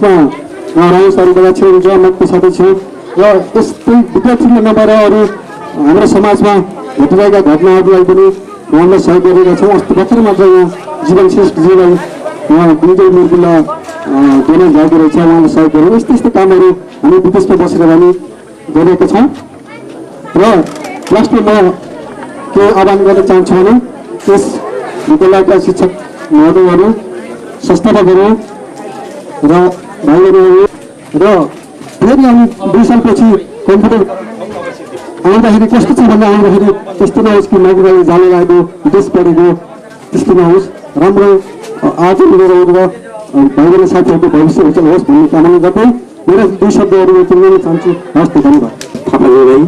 यसमा राईसहरूबाट छिरेर म साथै छु र यस्तै विद्यार्थीले नभएर अरू हाम्रो समाजमा घटिरहेका घटनाहरूलाई पनि उहाँलाई सहयोग गरेका छौँ। अस्ति भर्खर मात्र यहाँ जीवन श्रेष्ठजीलाई उहाँ विजय मुर्गुलाई देन गएको रहेछ, उहाँले सहयोग गर्नु। यस्तो यस्तो कामहरू हामी विदेशमा बसेर हामी गरेका छौँ। र लास्टमा म के आह्वान गर्न चाहन्छु भने त्यस विद्यालयका शिक्षक महोदयहरू, संस्थापकहरू र भाइबहिनीहरू र फेरि हामी 2 सालपछि कम्प्युटर आउँदाखेरि कस्तो छ भन्दा आउँदाखेरि त्यस्तो नहोस् कि नगरले जान लाग्यो विदेश पढेको, त्यस्तो नहोस्। राम्रो आज लिएर भाइबहिनी साथीहरूको भविष्य उज्जवल होस् भन्ने कामना गर्दै मेरो 2 शब्दहरू म चिन्न चाहन्छु। हस्, धन्यवाद। भाइ,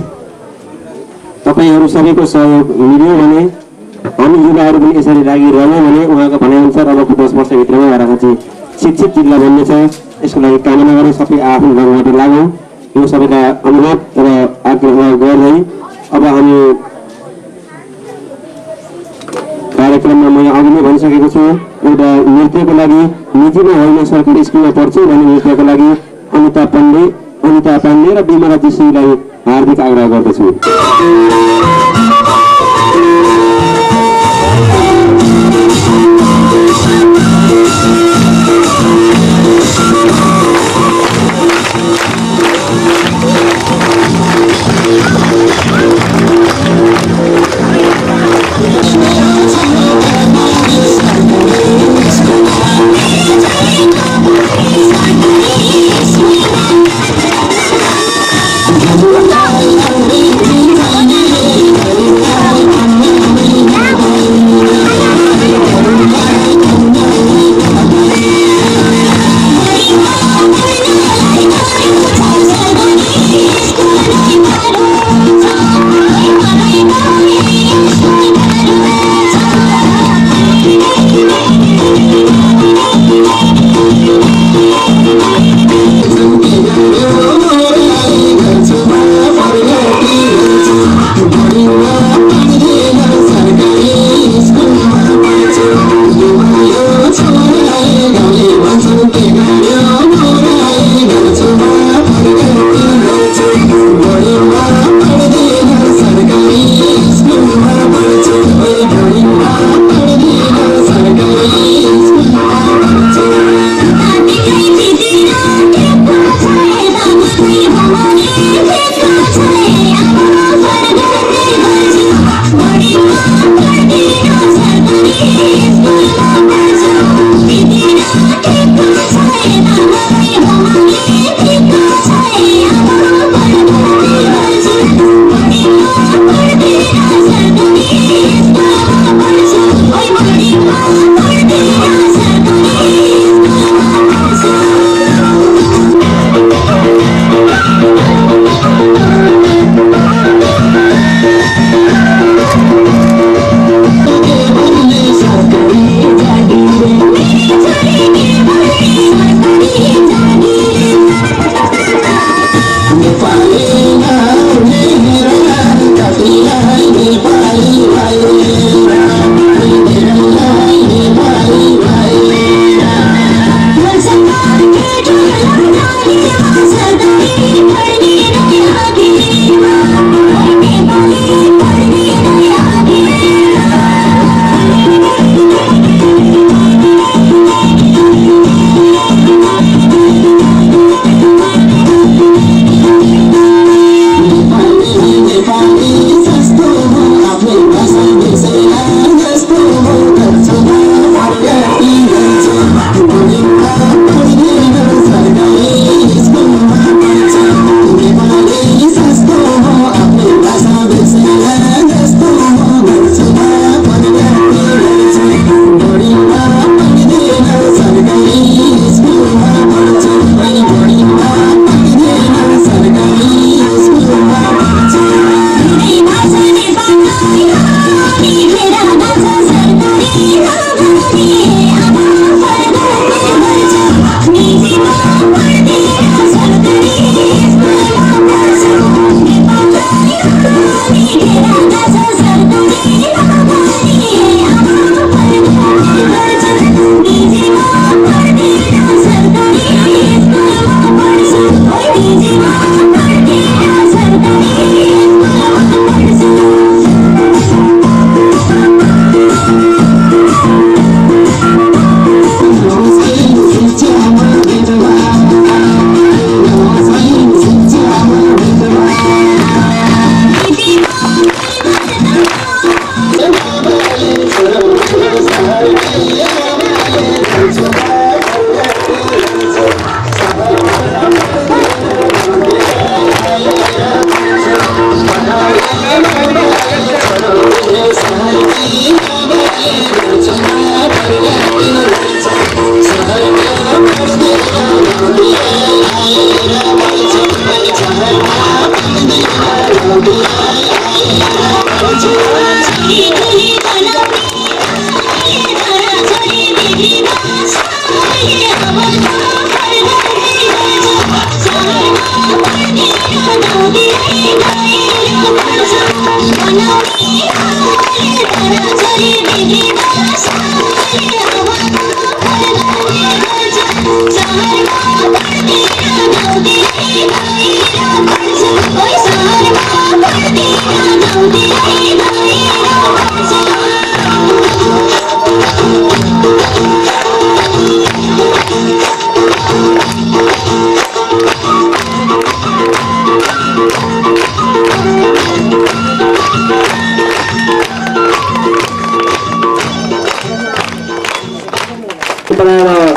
तपाईँहरू सबैको सहयोग मिल्यो भने हामी युवाहरू पनि यसरी लागिरह्यौँ भने उहाँको भनाइअनुसार अबको 10 वर्षभित्रमा राखाची शिक्षित जिल्ला बन्नेछ। यसको लागि कामना गरेर सबै आफ्नो ढङ्गबाट लागौँ, यो सबैलाई अनुरोध र आग्रह गर्दै अब हामी कार्यक्रममा मैले अघि नै भनिसकेको छु, एउटा नृत्यको लागि निजीमा होइन सरकारी स्कुलमा पढ्छु भन्ने नृत्यको लागि अनिता पाण्डे र बिमला जोशीलाई हार्दिक आग्रह गर्दछु।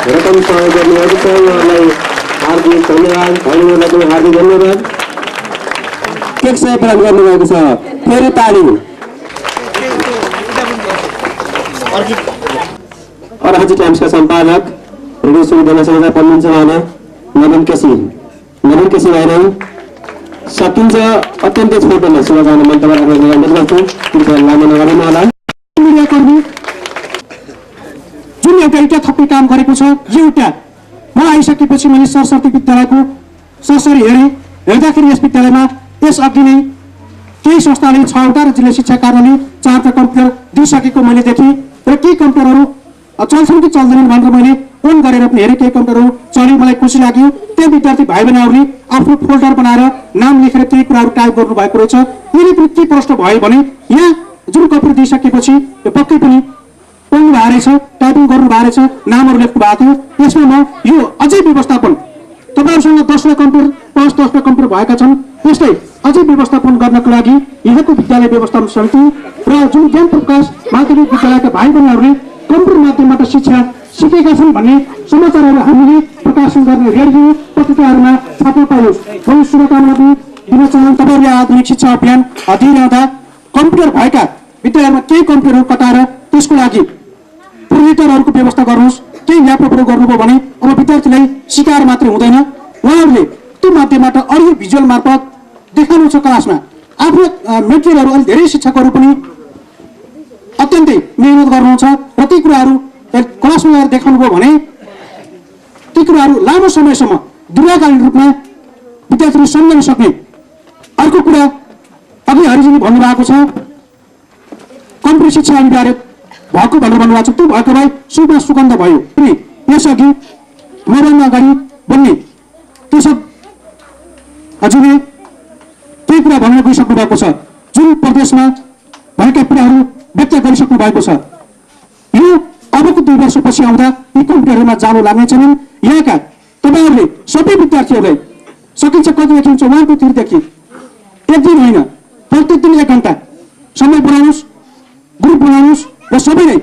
रकम सहयोग गर्नुभएको छ उहाँलाई हार्दिक धन्यवाद भाइहरूलाई पनि हार्दिक धन्यवाद केक सय प्रदान गर्नुभएको छ फेरि ताली अराजी टाइम्सका सम्पादक रेडियो सुविधा समाचार पढ्नुहुन्छ उहाँले नवीन केसी भाइलाई सकिन्छ अत्यन्तै छोटो शुभकामना मन्तव्य राख्ने अनुरोध गर्छु कृपया लामो नगर्नु होला मिडियाकर्मी जुन एउटा थप्ने काम गरेको छ एउटा म आइसकेपछि मैले सरस्वती विद्यालयको सरसरी हेर्दाखेरि यस विद्यालयमा यस अघि नै केही संस्थाले 6वटा र जिल्ला शिक्षा कार्यालयले 4वटा कम्प्युटर दिइसकेको मैले देखेँ र केही कम्प्युटरहरू चल्छन् कि चल्दैनन् भनेर मैले फोन गरेर पनि हेरेँ केही कम्प्युटरहरू चल्यो मलाई खुसी लाग्यो त्यो विद्यार्थी भाइ बहिनीहरूले आफ्नो फोल्डर बनाएर नाम लेखेर केही कुराहरू टाइप गर्नुभएको रहेछ यिनी पनि के प्रश्न भयो भने यहाँ जुन कम्प्युटर दिइसकेपछि यो पक्कै पनि पढ्नु भएको रहेछ टाइपिङ गर्नु भएको रहेछ नामहरू लेख्नु भएको थियो यसमा म यो अझै व्यवस्थापन तपाईँहरूसँग 10वटा कम्प्युटर 5-10वटा कम्प्युटर भएका छन् त्यस्तै अझै व्यवस्थापन गर्नको लागि यहाँको विद्यालय व्यवस्थापन समिति र जुन ज्ञान प्रकाश माध्यमिक विद्यालयका भाइ बहिनीहरूले कम्प्युटर माध्यमबाट शिक्षा सिकेका छन् भन्ने समाचारहरू हामीले प्रकाशन गर्ने रेडियो पत्रिकाहरूमा छाप्न पाइयोस् म शुभकामना दिन चाहन्छु तपाईँहरूले आधुनिक शिक्षा अभियान दिइरहँदा कम्प्युटर भएका विद्यालयमा केही कम्प्युटरहरू कटाएर त्यसको लागि प्रोजेक्टरहरूको व्यवस्था गर्नुहोस् केही ल्यापटपहरू गर्नुभयो भने अब विद्यार्थीलाई सिकाएर मात्रै हुँदैन उहाँहरूले त्यो माध्यमबाट अडियो भिजुअल मार्फत देखाउनु छ क्लासमा आफ्नो मेटेरियलहरू अलि धेरै शिक्षकहरू पनि अत्यन्तै मेहनत गर्नुहुन्छ र ती कुराहरू क्लासमा ल्याएर देखाउनु भयो भने ती कुराहरू लामो समयसम्म दीर्घकालीन रूपमा विद्यार्थीले सम्झन सक्ने अर्को कुरा अघि हरिजीले भन्नुभएको छ कम्प्युटर शिक्षा अनिवार्य भएको भनेर भन्नुभएको छ त्यो भएको भए सुखमा सुगन्ध भयो पनि यसअघि मोबाइलमा अगाडि बन्ने त्यो सब हजुरले केही कुरा भनेर गइसक्नु भएको छ जुन प्रदेशमा भएका कुराहरू व्यक्त गरिसक्नु भएको छ यो अबको 2 वर्षपछि आउँदा यी कम्प्युटरहरूमा जानु लाग्नेछन् यहाँका तपाईँहरूले सबै विद्यार्थीहरूलाई सकिन्छ कतिदेखि हुन्छ 1 2 3 देखि एक दिन होइन प्रत्येक दिन 1 घण्टा समय बनाउनुहोस् ग्रुप बनाउनुहोस् र सबैलाई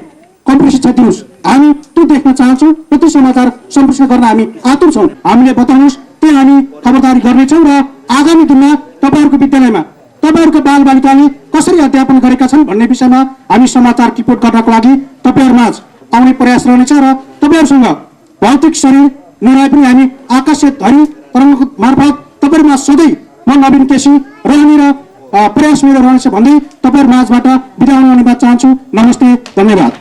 कम्प्युटर शिक्षा दिनुहोस् हामी त्यो देख्न चाहन्छौँ र त्यो समाचार सम्प्रेषण गर्न हामी आतुर छौँ हामीले बताउनुहोस् त्यहाँ हामी खबरदारी गर्नेछौँ र आगामी दिनमा तपाईँहरूको विद्यालयमा तपाईँहरूको बालबालिकाले कसरी अध्यापन गरेका छन् भन्ने विषयमा हामी समाचार रिपोर्ट गर्नको लागि तपाईँहरूमाझ आउने प्रयास रहनेछ र तपाईँहरूसँग भौतिक शरीर नरहे पनि हामी आकाशीय ध्वनि तरङ्ग मार्फत तपाईँहरूमा सधैँ म नवीन केसी रहने र प्रयास मेरो रहनेछ भन्दै तपाईँहरू माझबाट बिदा हुन अनुरोध चाहन्छु नमस्ते धन्यवाद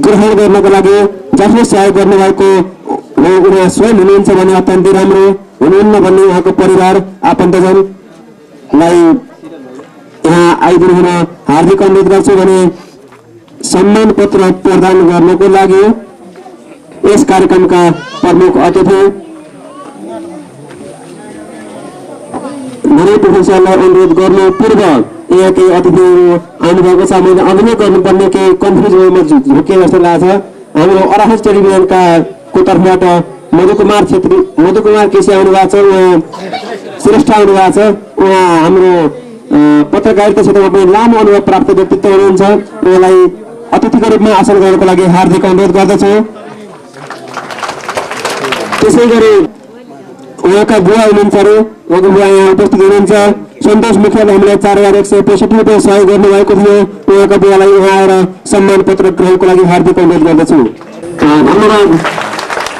ग्रहण गर्नको लागि जसले सहयोग गर्नुभएको उहाँ स्वयं हुनुहुन्छ भने अत्यन्तै राम्रो हुनुहुन्न भन्ने उहाँको परिवार आफन्तजनलाई यहाँ आइदिनु हुन हार्दिक अनुरोध गर्छु भने सम्मान पत्र प्रदान गर्नको लागि यस कार्यक्रमका प्रमुख अतिथि नवीन प्रोफेसरलाई अनुरोध गर्नु पूर्व यहाँ केही अतिथिहरू आउनुभएको छ मैले अभिनय गर्नुपर्ने केही कन्फ्युजनमा झुके जस्तो लाग्छ हाम्रो अराहज टेलिभिजनका को तर्फबाट मधुकुमार केसी आउनुभएको छ उहाँ श्रेष्ठ आउनुभएको छ उहाँ हाम्रो पत्रकारिता क्षेत्रमा पनि लामो अनुभव प्राप्त व्यक्तित्व हुनुहुन्छ उहाँलाई अतिथिको रूपमा आसन गर्नको लागि हार्दिक अनुरोध गर्दछु त्यसै गरी उहाँका बुवा हुनुहुन्छ अरे उहाँको बुवा यहाँ उपस्थित हुनुहुन्छ सन्तोष मुखियाले हामीलाई 4165 रुपियाँ सहयोग गर्नुभएको थियो उहाँका बुवालाई यहाँ आएर सम्मान पत्र ग्रहणको लागि हार्दिक अनुरोध गर्दछु धन्यवाद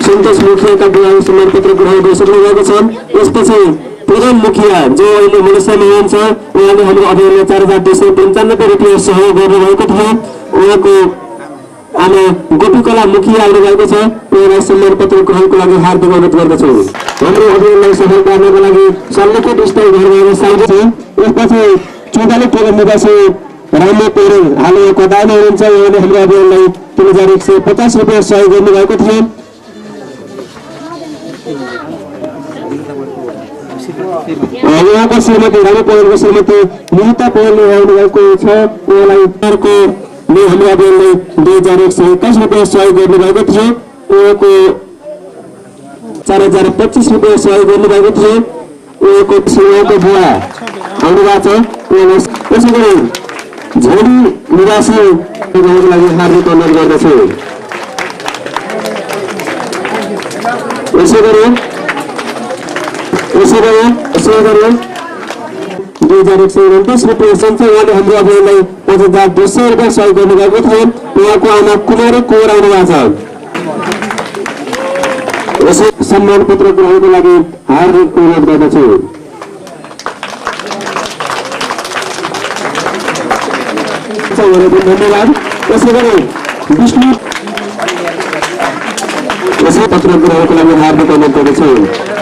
सन्तोष मुखियाका बुवाले सम्मान पत्र ग्रहण गरिसक्नु भएको छ। यसपछि प्रधान मुखिया जो अहिले मलेसियामा हुनुहुन्छ उहाँले हाम्रो अभियानलाई 4,295 रुपियाँ सहयोग गर्नुभएको थियो। उहाँको आमा गोपीकला मुखिया आउनु भएको छ। उहाँलाई सम्मान पत्र ग्रहणको लागि हार्दिक अनुरोध गर्दछु। हाम्रो अभियानलाई सफल पार्नको लागि सल्लाहको स्थायी घरमा साइज छ। यसपछि 44 टोल निवासी रामो पौडेल हाल कतारमा हुनुहुन्छ। उहाँले हाम्रो अभियानलाई 3,150 रुपियाँ सहयोग गर्नुभएको थियो। उहाँको श्रीमती रामो पौडेलको श्रीमती निहिता पौडेलले आउनुभएको छ। उहाँलाई हाम्रो अभियानलाई 2,121 रुपियाँ सहयोग गर्नुभएको थियो। उहाँको 4,025 रुपियाँ सहयोग गर्नुभएको थियो। उहाँको उहाँको बुवा आउनुभएको छ। उहाँलाई त्यसै गरी झोडी निवासी गाउँको लागि हार्दिक अनुरोध गर्दछु। यसै गरी 2,129 रुपियाँ सन्छ। उहाँले हाम्रो अभियानलाई 5,200 रुपियाँ सहयोग गर्नुभएको थियो। उहाँको आमा कुमारी कोर आउनुभएको छ। यसै सम्मान पत्र ग्रहणको लागि हार्दिक अनुरोध गर्दछु। धन्यवाद। त्यसै गरी विष्णु यसै पत्र ग्रहणको लागि हार्दिक अनुरोध गर्दछु।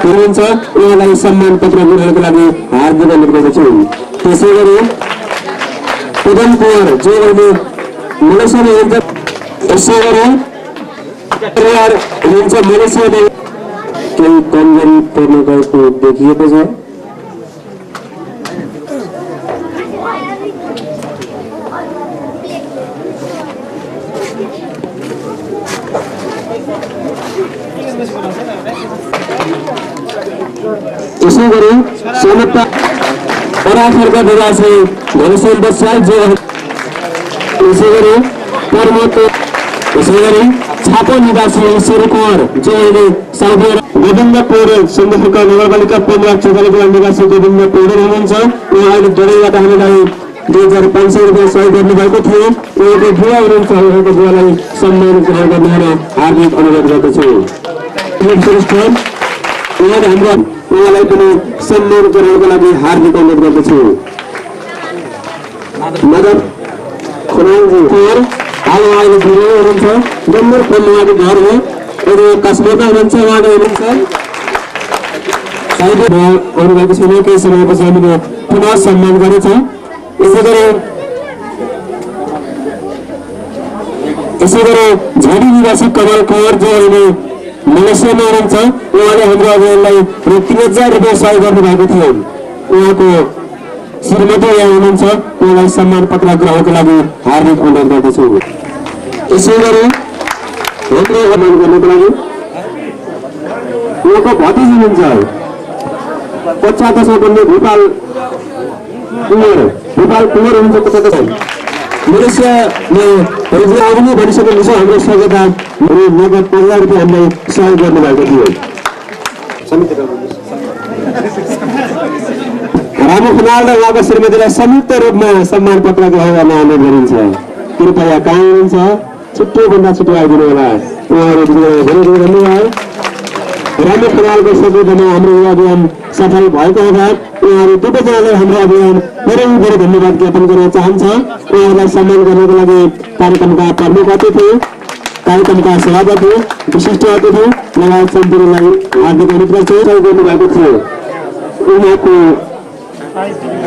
हुनुहुन्छ उहाँलाई सम्मान पत्र ग्रहणको लागि हार्दिक अनुरोध गर्दछु। त्यसै गरी पदम कुमार जो अहिले मलेसियामा हुनुहुन्छ। त्यसै गरी परिवार हुनुहुन्छ मलेसियामा केही कमजोरी पर्न गएको देखिएको छ। त्यसै गरी सोनप्पा पराखरका निवासी घनश्याम बस्याल जो त्यसै गरी परमतो त्यसै गरी छापो निवासी ईश्वर कुमार जो अहिले साउदी गोविन्द पौडेल सिन्धुलीका नगरपालिका 15 चौतालीका निवासी गोविन्द पौडेल हुनुहुन्छ। उहाँ अहिले डडेलबाट हामीलाई 2,500 रुपियाँ सहयोग गर्नुभएको थियो। उहाँको बुवा हुनुहुन्छ। उहाँको बुवालाई सम्मान ग्रहण गर्न हार्दिक अनुरोध गर्दछु। उहाँले उहाँलाई पनि सम्मान गर्नको लागि हार्दिक अनुरोध गर्दछु। मदन खुनाङजी हाल अहिले भिडियो हुनुहुन्छ। डम्बर फल उहाँको घर हो। अहिले काश्मीरमा हुनुहुन्छ। उहाँले हुनुहुन्छ सायद आउनुभएको छैन। केही समयपछि हामीले पुनः सम्मान गरेछौँ। यसै गरी झडी निवासी कमल कुमार जो अहिले मलेसियामा हुनुहुन्छ। उहाँले हाम्रो अभियानलाई 3,000 रुपियाँ सहयोग गर्नुभएको थियो। उहाँको श्रीमती यहाँ हुनुहुन्छ। उहाँलाई सम्मान पत्र ग्रहणको लागि हार्दिक अनुरोध गर्दछु। यसै गरी हाम्रो अनुरोध गर्नको लागि उहाँको भतिजी हुनुहुन्छ। 50 सम्पन्न भोपाल कुमार हुनुहुन्छ। 50 मलेसियामा हिजो आउनु भनिसकेको छ। हाम्रो सहायता नगद 15,000 रुपियाँ हामीलाई सहयोग गर्नुभएको थियो। रामो खनाल र उहाँको श्रीमतीलाई संयुक्त रूपमा सम्मान पत्र ग्रहण गर्न अनुरोध गरिन्छ। कृपया कहाँ हुनुहुन्छ छिट्टोभन्दा छिट्टो आइदिनु होला। उहाँहरू धेरै धेरै धन्यवाद। रामो खनालको सपोर्टमा हाम्रो यो अभियान सफल भएको हुँदा उहाँहरू दुवैजनालाई हाम्रो अभियान धेरै धेरै धन्यवाद ज्ञापन गर्न चाहन्छ। उहाँहरूलाई सम्मान गर्नको लागि कार्यक्रमका प्रमुख अतिथि, कार्यक्रमका सभापति, विशिष्ट अतिथि लगायत सम्पूर्णलाई हार्दिक अनुरोध गर्नुभएको थियो। उहाँको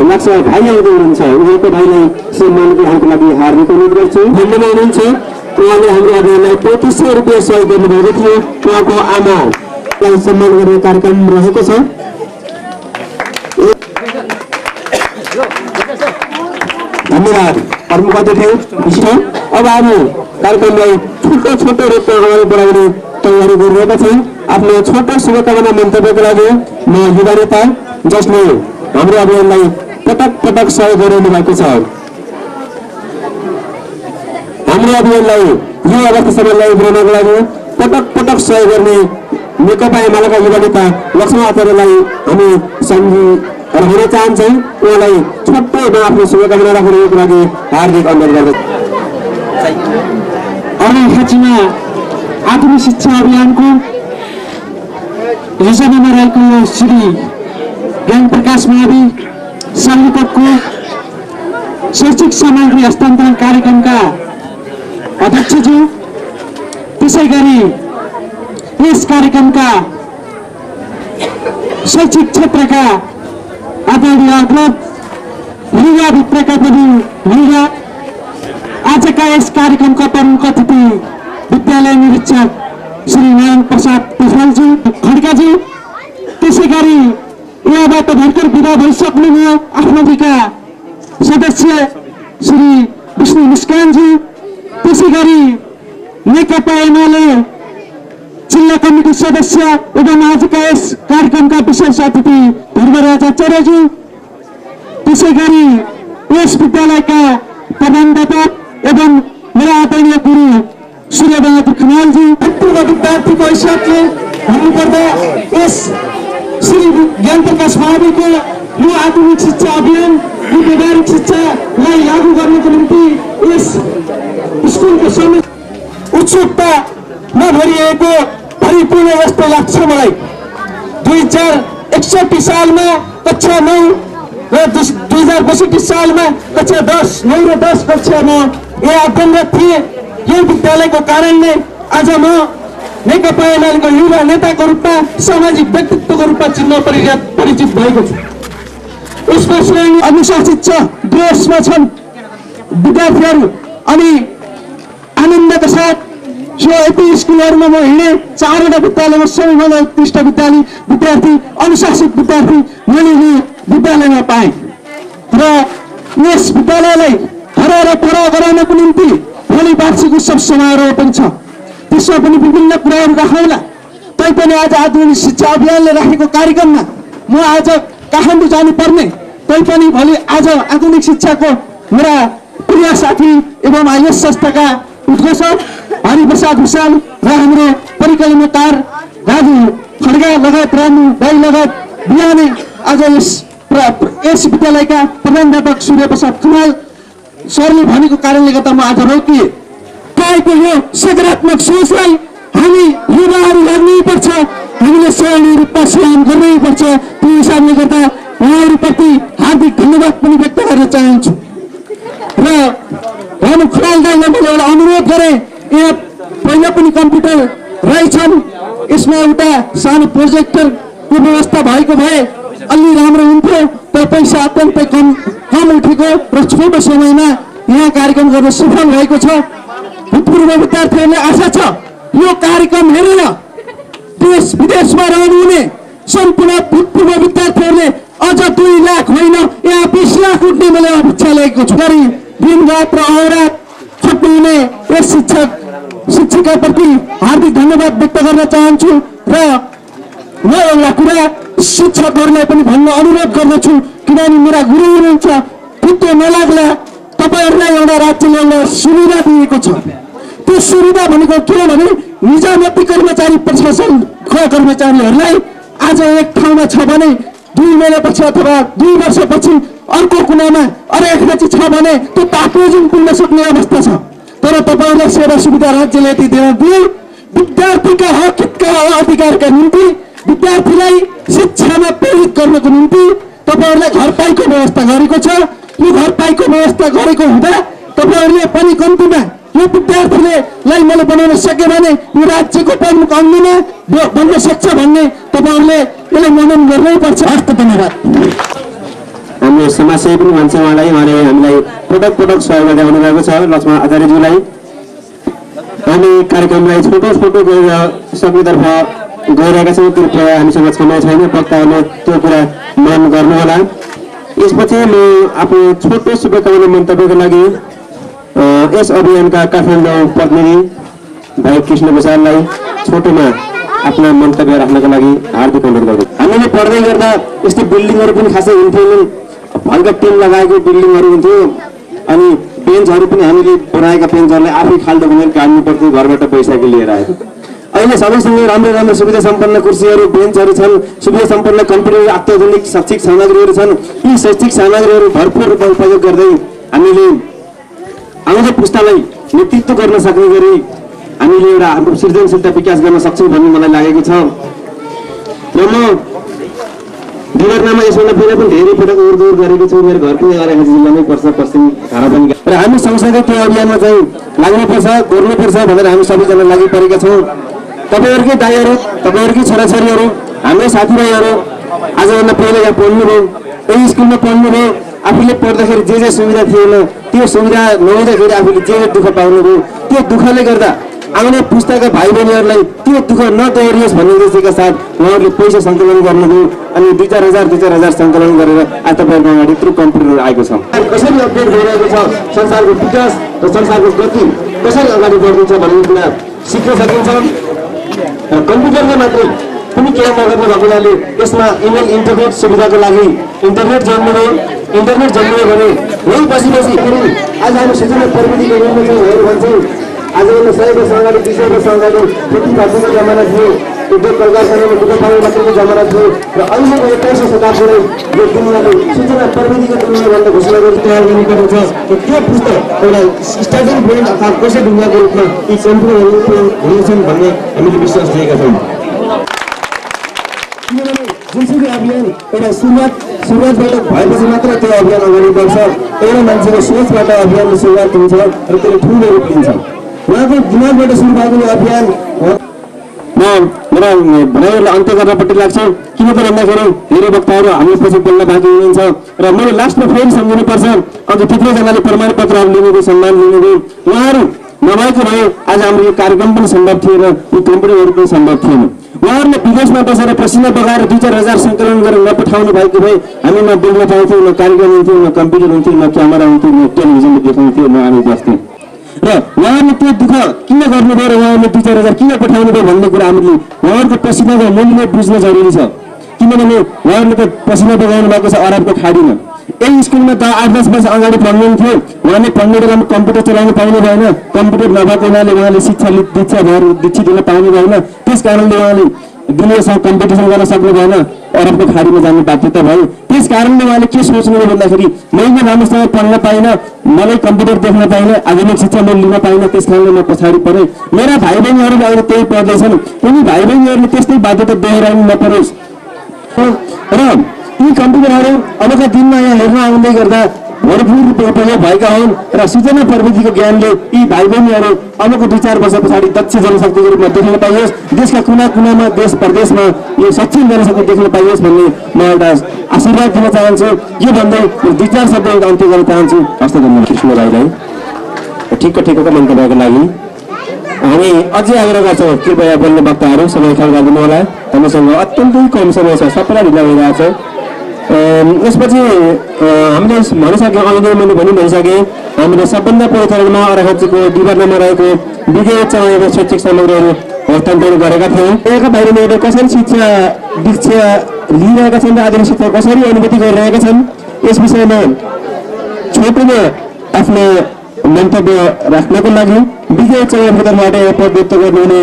लक्ष्य भाइ आउँदै हुनुहुन्छ। उहाँको भाइलाई सम्मान ग्रहणको लागि हार्दिक अनुरोध गर्छु। धन्यवाद हुनुहुन्छ। उहाँले हाम्रो अभियानलाई 3,500 रुपियाँ सहयोग गर्नुभएको थियो। उहाँको आमालाई सम्मान गर्ने कार्यक्रम रहेको छ। धन्यवाद प्रमुख अतिथि विशिष्ट। अब हामी कार्यक्रमलाई छोटो रूपमा अगाडि बढाउने तयारी गरिरहेका छौँ। आफ्नो छोटो शुभकामना मन्तव्यको लागि म युवा नेता जसले हाम्रो अभियानलाई पटक सहयोग गरिरहनु भएको छ, हाम्रो अभियानलाई यो अवस्थासम्म ल्याइपुर्याउनको लागि पटक सहयोग गर्ने नेकपा एमालेका युवा नेता लक्ष्मण आचार्यलाई हामी रहन चाहन्छौँ। उहाँलाई छोटोमा आफ्नो शुभकामना राख्नको लागि हार्दिक अनुरोध गर्दछु। अरू सूचीमा आधुनिक शिक्षा अभियानको योजनामा रहेको श्री ज्ञान प्रकाश मावि सङ्गीतको शैक्षिक सामग्री हस्तान्तरण कार्यक्रमका अध्यक्षज्यू, त्यसै गरी यस कार्यक्रमका शैक्षिक क्षेत्रका आदरणीय अग्रज युवा भित्रका पनि युवा, आजका यस कार्यक्रमका प्रमुख अतिथि विद्यालय निरीक्षक श्री नारायण प्रसाद पौडेलज्यू खड्काज्यू, त्यसै गरी यहाँबाट भर्खर विदा भइसक्नुभयो आफ्नोका सदस्य श्री विष्णु निस्कानज्यू, त्यसै गरी नेकपा एमाले जिल्ला कमिटी सदस्य एवं आजका यस कार्यक्रमका विशेष अतिथि ध्रुवराज आचार्यज्यू, त्यसै गरी यस विद्यालयका प्रबन्धक एवं मेरा आदरणीय गुरु सूर्यबहादुर खनालजी, पूर्व विद्यार्थीको हिसाबले भन्नुपर्दा यस श्री ज्ञान प्रकाश माविको यो आधुनिक शिक्षा अभियान, यो व्यावहारिक शिक्षालाई लागू गर्नको निम्ति यस स्कुलको समय उत्सुकता नभरिएको परिपूर्ण जस्तो लाग्छ मलाई। 2061 सालमा कक्षा 9 र 2062 सालमा कक्षा 10, 9 र 10 कक्षामा यहाँ अध्ययनरत थिएँ। यो विद्यालयको कारणले आज म नेकपा एमालेको युवा नेताको रूपमा, सामाजिक व्यक्तित्वको रूपमा चिन्न परिचित भएको छु। यसमा श्रेणी अनुशासित छ, ड्रेसमा छन् विद्यार्थीहरू अनि आनन्दका साथ यो एपी स्कुलहरूमा म हिँडेँ। 4वटा विद्यालयमा सबैभन्दा उत्कृष्ट विद्यार्थी अनुशासित विद्यार्थी मैले यो विद्यालयमा पाएँ र यस विद्यालयलाई हराएर गराउनको निम्ति भोलि वार्षिक उत्सव समारोह पनि छ, त्यसमा पनि विभिन्न कुराहरू राखौँला। तैपनि आज आधुनिक शिक्षा अभियानले राखेको कार्यक्रममा म आज काठमाडौँ जानुपर्ने, तैपनि भोलि आज आधुनिक शिक्षाको मेरा प्रिय साथी एवं यस संस्थाका उद्घोषक हरिप्रसाद भुषाल र हाम्रो परिकल्पनाकार राजु खड्गा लगायत रामु दाई लगायत बिहानै आज यस विद्यालयका प्रबन्धक सूर्यप्रसाद खनाल सरले भनेको कारणले गर्दा म आज रोकिएँ। पाएको यो सकारात्मक सोचलाई हामी युवाहरू लाग्नैपर्छ, हामीले सहयोगी रूपमा सलाम गर्नैपर्छ। त्यो हिसाबले गर्दा उहाँहरूप्रति हार्दिक धन्यवाद पनि व्यक्त गर्न चाहन्छु। र रामु खनाल दाईलाई मैले एउटा अनुरोध गरेँ, यहाँ पहिला पनि कम्प्युटर रहेछन्, यसमा एउटा सानो प्रोजेक्टरको व्यवस्था भएको भए अलि राम्रो हुन्थ्यो, तर पैसा अत्यन्तै कम उठेको र छोटो समयमा यहाँ कार्यक्रम गर्न सफल भएको छ। भूतपूर्व विद्यार्थीहरूले आशा छ यो कार्यक्रम हेरेर देश विदेशमा रहनुहुने सम्पूर्ण भूतपूर्व विद्यार्थीहरूले अझ 2 लाख होइन यहाँ 20 लाख उठ्ने मैले अपेक्षा लिएको छु। गरी दिनरात र अहोरात खट्नुहुने यस शिक्षिकाप्रति हार्दिक धन्यवाद व्यक्त गर्न चाहन्छु र म एउटा कुरा शिक्षकहरूलाई पनि भन्न अनुरोध गर्दछु, किनभने मेरा गुरु हुनुहुन्छ, खुट्टो नलाग्ला तपाईँहरूलाई एउटा राज्यले एउटा सुविधा दिएको छ। त्यो सुविधा भनेको के भने निजामती कर्मचारी प्रशासनका कर्मचारीहरूलाई आज एक ठाउँमा छ भने 2 महिनापछि अथवा 2 वर्षपछि अर्को कुनामा अरेखपछि छ भने त्यो तापलेजुङ पुग्न सक्ने अवस्था छ। तर तपाईँहरूलाई सेवा सुविधा राज्यले यति दियो, विद्यार्थीका हकका अधिकारका निम्ति, विद्यार्थीलाई शिक्षामा प्रेरित गर्नको निम्ति तपाईँहरूलाई घरपाईको व्यवस्था गरेको छ। यो घरपाईको व्यवस्था गरेको हुँदा तपाईँहरूले पनि कम्तीमा यो विद्यार्थीलाई मैले बनाउन सके भने यो राज्यको प्रमुख अङ्गमा बन्न सक्छ भन्ने तपाईँहरूले यसलाई मनन गर्नैपर्छ। हस्त धन्यवाद। हाम्रो समाजसेवी पनि भन्छ उहाँलाई हामीलाई पटक सहयोग गर्दै आउनुभएको छ लक्ष्मण आचार्यज्यूलाई। हामी कार्यक्रमलाई छोटो गरेर सक्नेतर्फ गइरहेका छौँ। कृपया हामीसँग समय छैन, वक्ताहरूले त्यो कुरा मन गर्नुहोला। यसपछि म आफ्नो छोटो शुभकामना मन्तव्यको लागि यस अभियानका काठमाडौँ प्रतिनिधि भाइ कृष्ण भुषाललाई छोटोमा आफ्ना मन्तव्य राख्नको लागि हार्दिक अनुरोध गर्दछु। हामीले पढ्दै गर्दा यस्तो बिल्डिङहरू पनि खासै हुन्थेनन्, हल्का टिन लगाएको बिल्डिङहरू हुन्थ्यो अनि बेन्चहरू पनि हामीले बनाएका बेन्चहरूलाई आफै खाल्डो भनेर काट्नु पर्थ्यो घरबाट पैसा लिएर आएको। अहिले सबैसँग राम्रो सुविधा सम्पन्न कुर्सीहरू बेन्चहरू छन्, सुविधा सम्पन्न कम्प्युटर, अत्याधुनिक शैक्षिक सामग्रीहरू छन्। यी शैक्षिक सामग्रीहरू भरपूर रूपमा उपयोग गर्दै हामीले आउँदो पुस्तालाई नेतृत्व गर्न सक्ने गरी हामीले एउटा हाम्रो सृजनशीलता विकास गर्न सक्छौँ भन्ने मलाई लागेको छ। यसभन्दा पहिला पनि धेरै पटक उर्दुर गरेको छु, मेरो घर पनि आराखाँची जिल्लामै पर्छ, पश्चिम धारा पनि। र हामी सँगसँगै त्यो अभियानमा चाहिँ लाग्नुपर्छ, गर्नुपर्छ भनेर हामी सबैजना लागि परेका छौँ। तपाईँहरूकै दाइहरू, तपाईँहरूकै छोराछोरीहरू, हाम्रै साथीभाइहरू आजभन्दा पहिला यहाँ पढ्नुभयो, यही स्कुलमा पढ्नुभयो, आफूले पढ्दाखेरि जे सुविधा थिएन त्यो सुविधा नहुँदाखेरि आफूले जे दुःख पाउनुभयो, त्यो दुःखले गर्दा आउने पुस्ताका भाइ बहिनीहरूलाई त्यो दुःख नदोहोरियोस् भन्ने उद्देश्यका साथ उहाँहरूले पैसा सङ्कलन गर्नुभयो अनि 2,000 सङ्कलन गरेर आज तपाईँहरूको अगाडि यत्रो कम्प्युटरहरू आएको छ। कसरी अपडेट भइरहेको छ, संसारको विकास र संसारको गति कसरी अगाडि बढ्दैछ भन्ने कुरा सिक्न सकिन्छ। कम्प्युटरमा मात्रै कुनै केही नगर्नु भएको हुनाले यसमा इमेल इन्टरनेट सुविधाको लागि इन्टरनेट जन्मियो भने यही बसी आज हामी सूचना प्रविधिको रूपमा चाहिँ हेऱ्यो भने चाहिँ आजभन्दा 100 वर्ष अगाडि 200 वर्ष अगाडि खेतीपातीको जमाना थियो, उद्योग कल कारखानामा दुःख पाउने मात्रैको जमाना थियो र अहिलेको 21औं शताब्दीले यो दुनियाँले सूचना प्रविधिको दुनियाँ भनेर घोषणा गरी तयार गर्नुपर्ने छ। त्यो पुस्तक एउटा स्टार्टिङ पोइन्ट अर्थात् कसै दुनियाँको रूपमा यी कम्प्युटरहरू हुनेछन् भन्ने हामीले विश्वास लिएका छौँ। किनभने जुनसुकै अभियान एउटा सुरुवातबाट भएपछि मात्र त्यो अभियान अगाडि बढ्छ। एउटा मान्छेको सोचबाट अभियानको सुरुवात हुन्छ र त्यसले ठुलो रूप लिन्छ। उहाँको दिमागबाट सुरु भएको यो अभियान मेरा भनाइहरूलाई अन्त्य गर्नपट्टि लाग्छ। किन त भन्दाखेरि धेरै वक्ताहरू हामी पछि बोल्न बाँकी हुनुहुन्छ र मैले लास्टमा फेरि सम्झिनुपर्छ, अझ थुप्रैजनाले प्रमाणपत्रहरू लिनुभयो, सम्मान लिनुभयो। उहाँहरू नभएको भए आज हाम्रो यो कार्यक्रम पनि सम्भव थिएन, यो कम्प्युटरहरू पनि सम्भव थिएन। उहाँहरूले विदेशमा बसेर पसिना बगाएर 2,000 सङ्कलन गरेर नपठाउनु भएको भए हामी न बोल्न पाउँथ्यौँ, न कार्यक्रम हुन्थ्यो, न कम्प्युटर हुन्थ्यो, न क्यामेरा हुन्थ्यो, न टेलिभिजनले देखाउँथ्यो, न हामी बस्थ्यौँ। र उहाँहरूले त्यो दुःख किन गर्नुभयो र उहाँहरूले 2,000 किन पठाउनु भयो भन्ने कुरा हामीले उहाँहरूको पसिनाको मूल्य बुझ्न जरुरी छ। किनभने उहाँहरूले त पसिना बगाउनु भएको छ अरबको खाडीमा। यही स्कुलमा त 8-10 वर्ष अगाडि पढ्नुहुन्थ्यो, उहाँले पढ्ने बेलामा कम्प्युटर चलाउनु पाउनु भएन। कम्प्युटर नभएको हुनाले उहाँले दीक्षित हुन पाउनु भएन। त्यस कारणले उहाँले दुनियाँसँग कम्पिटिसन गर्न सक्नु भएन, अरबको खाडीमा जानु बाध्यता भयो। त्यस कारणले उहाँले के सोच्नु भन्दाखेरि मैले राम्रोसँग पढ्न पाइनँ, मलाई कम्प्युटर देख्न पाइनँ, आधुनिक शिक्षा मैले लिन पाइनँ, त्यस कारणले म पछाडि परेँ। मेरा भाइ बहिनीहरूले अहिले त्यही पढ्दैछन्, उनी भाइ बहिनीहरूले त्यस्तै बाध्यता दोहोऱ्याउनु नपरोस्। र यी कम्प्युटरहरू अबका दिनमा यहाँ हेर्न आउँदै गर्दा भरपूर उपयोग भएका हुन् र सूचना प्रविधिको ज्ञानले यी भाइ बहिनीहरू अबको 2-4 वर्ष पछाडि दक्ष जनशक्तिको रूपमा देख्न पाइयोस्, देशका कुना कुनामा देश प्रदेशमा यो सक्षम जनशक्ति देख्न पाइयोस् भन्ने म एउटा आशीर्वाद दिन चाहन्छु। यो भन्दै 2-4 शब्द अन्त्य गर्न चाहन्छु। हस्त धन्यवाद। कृष्ण राईलाई ठिक्क मन्तव्यको लागि हामी अझै आग्रह गर्छौँ, कृपया बोल्ने वक्ताहरू समय ख्याल गरिदिनु होला। हामीसँग अत्यन्तै कम समय छ, सबैलाई ढिला भइरहेको छ। यसपछि हामीले भनिसक्यौँ, अघि मैले भनिसकेँ, हामीले सबभन्दा पहिलो चरणमा आराखाँचीको डिपार्टमेन्टमा रहेको विद्युत चलाएको शैक्षिक सामग्रीहरू हस्तान्तरण गरेका थियौँ। यहाँका भाइ बहिनीहरूले कसरी शिक्षा दीक्षा लिइरहेका छन् र आधुनिक शिक्षा कसरी अनुभूति गरिरहेका छन् यस विषयमा छोटोमा आफ्नो मन्तव्य राख्नको लागि विद्युत चलाउनेबाट पद व्यक्त गर्नुहुने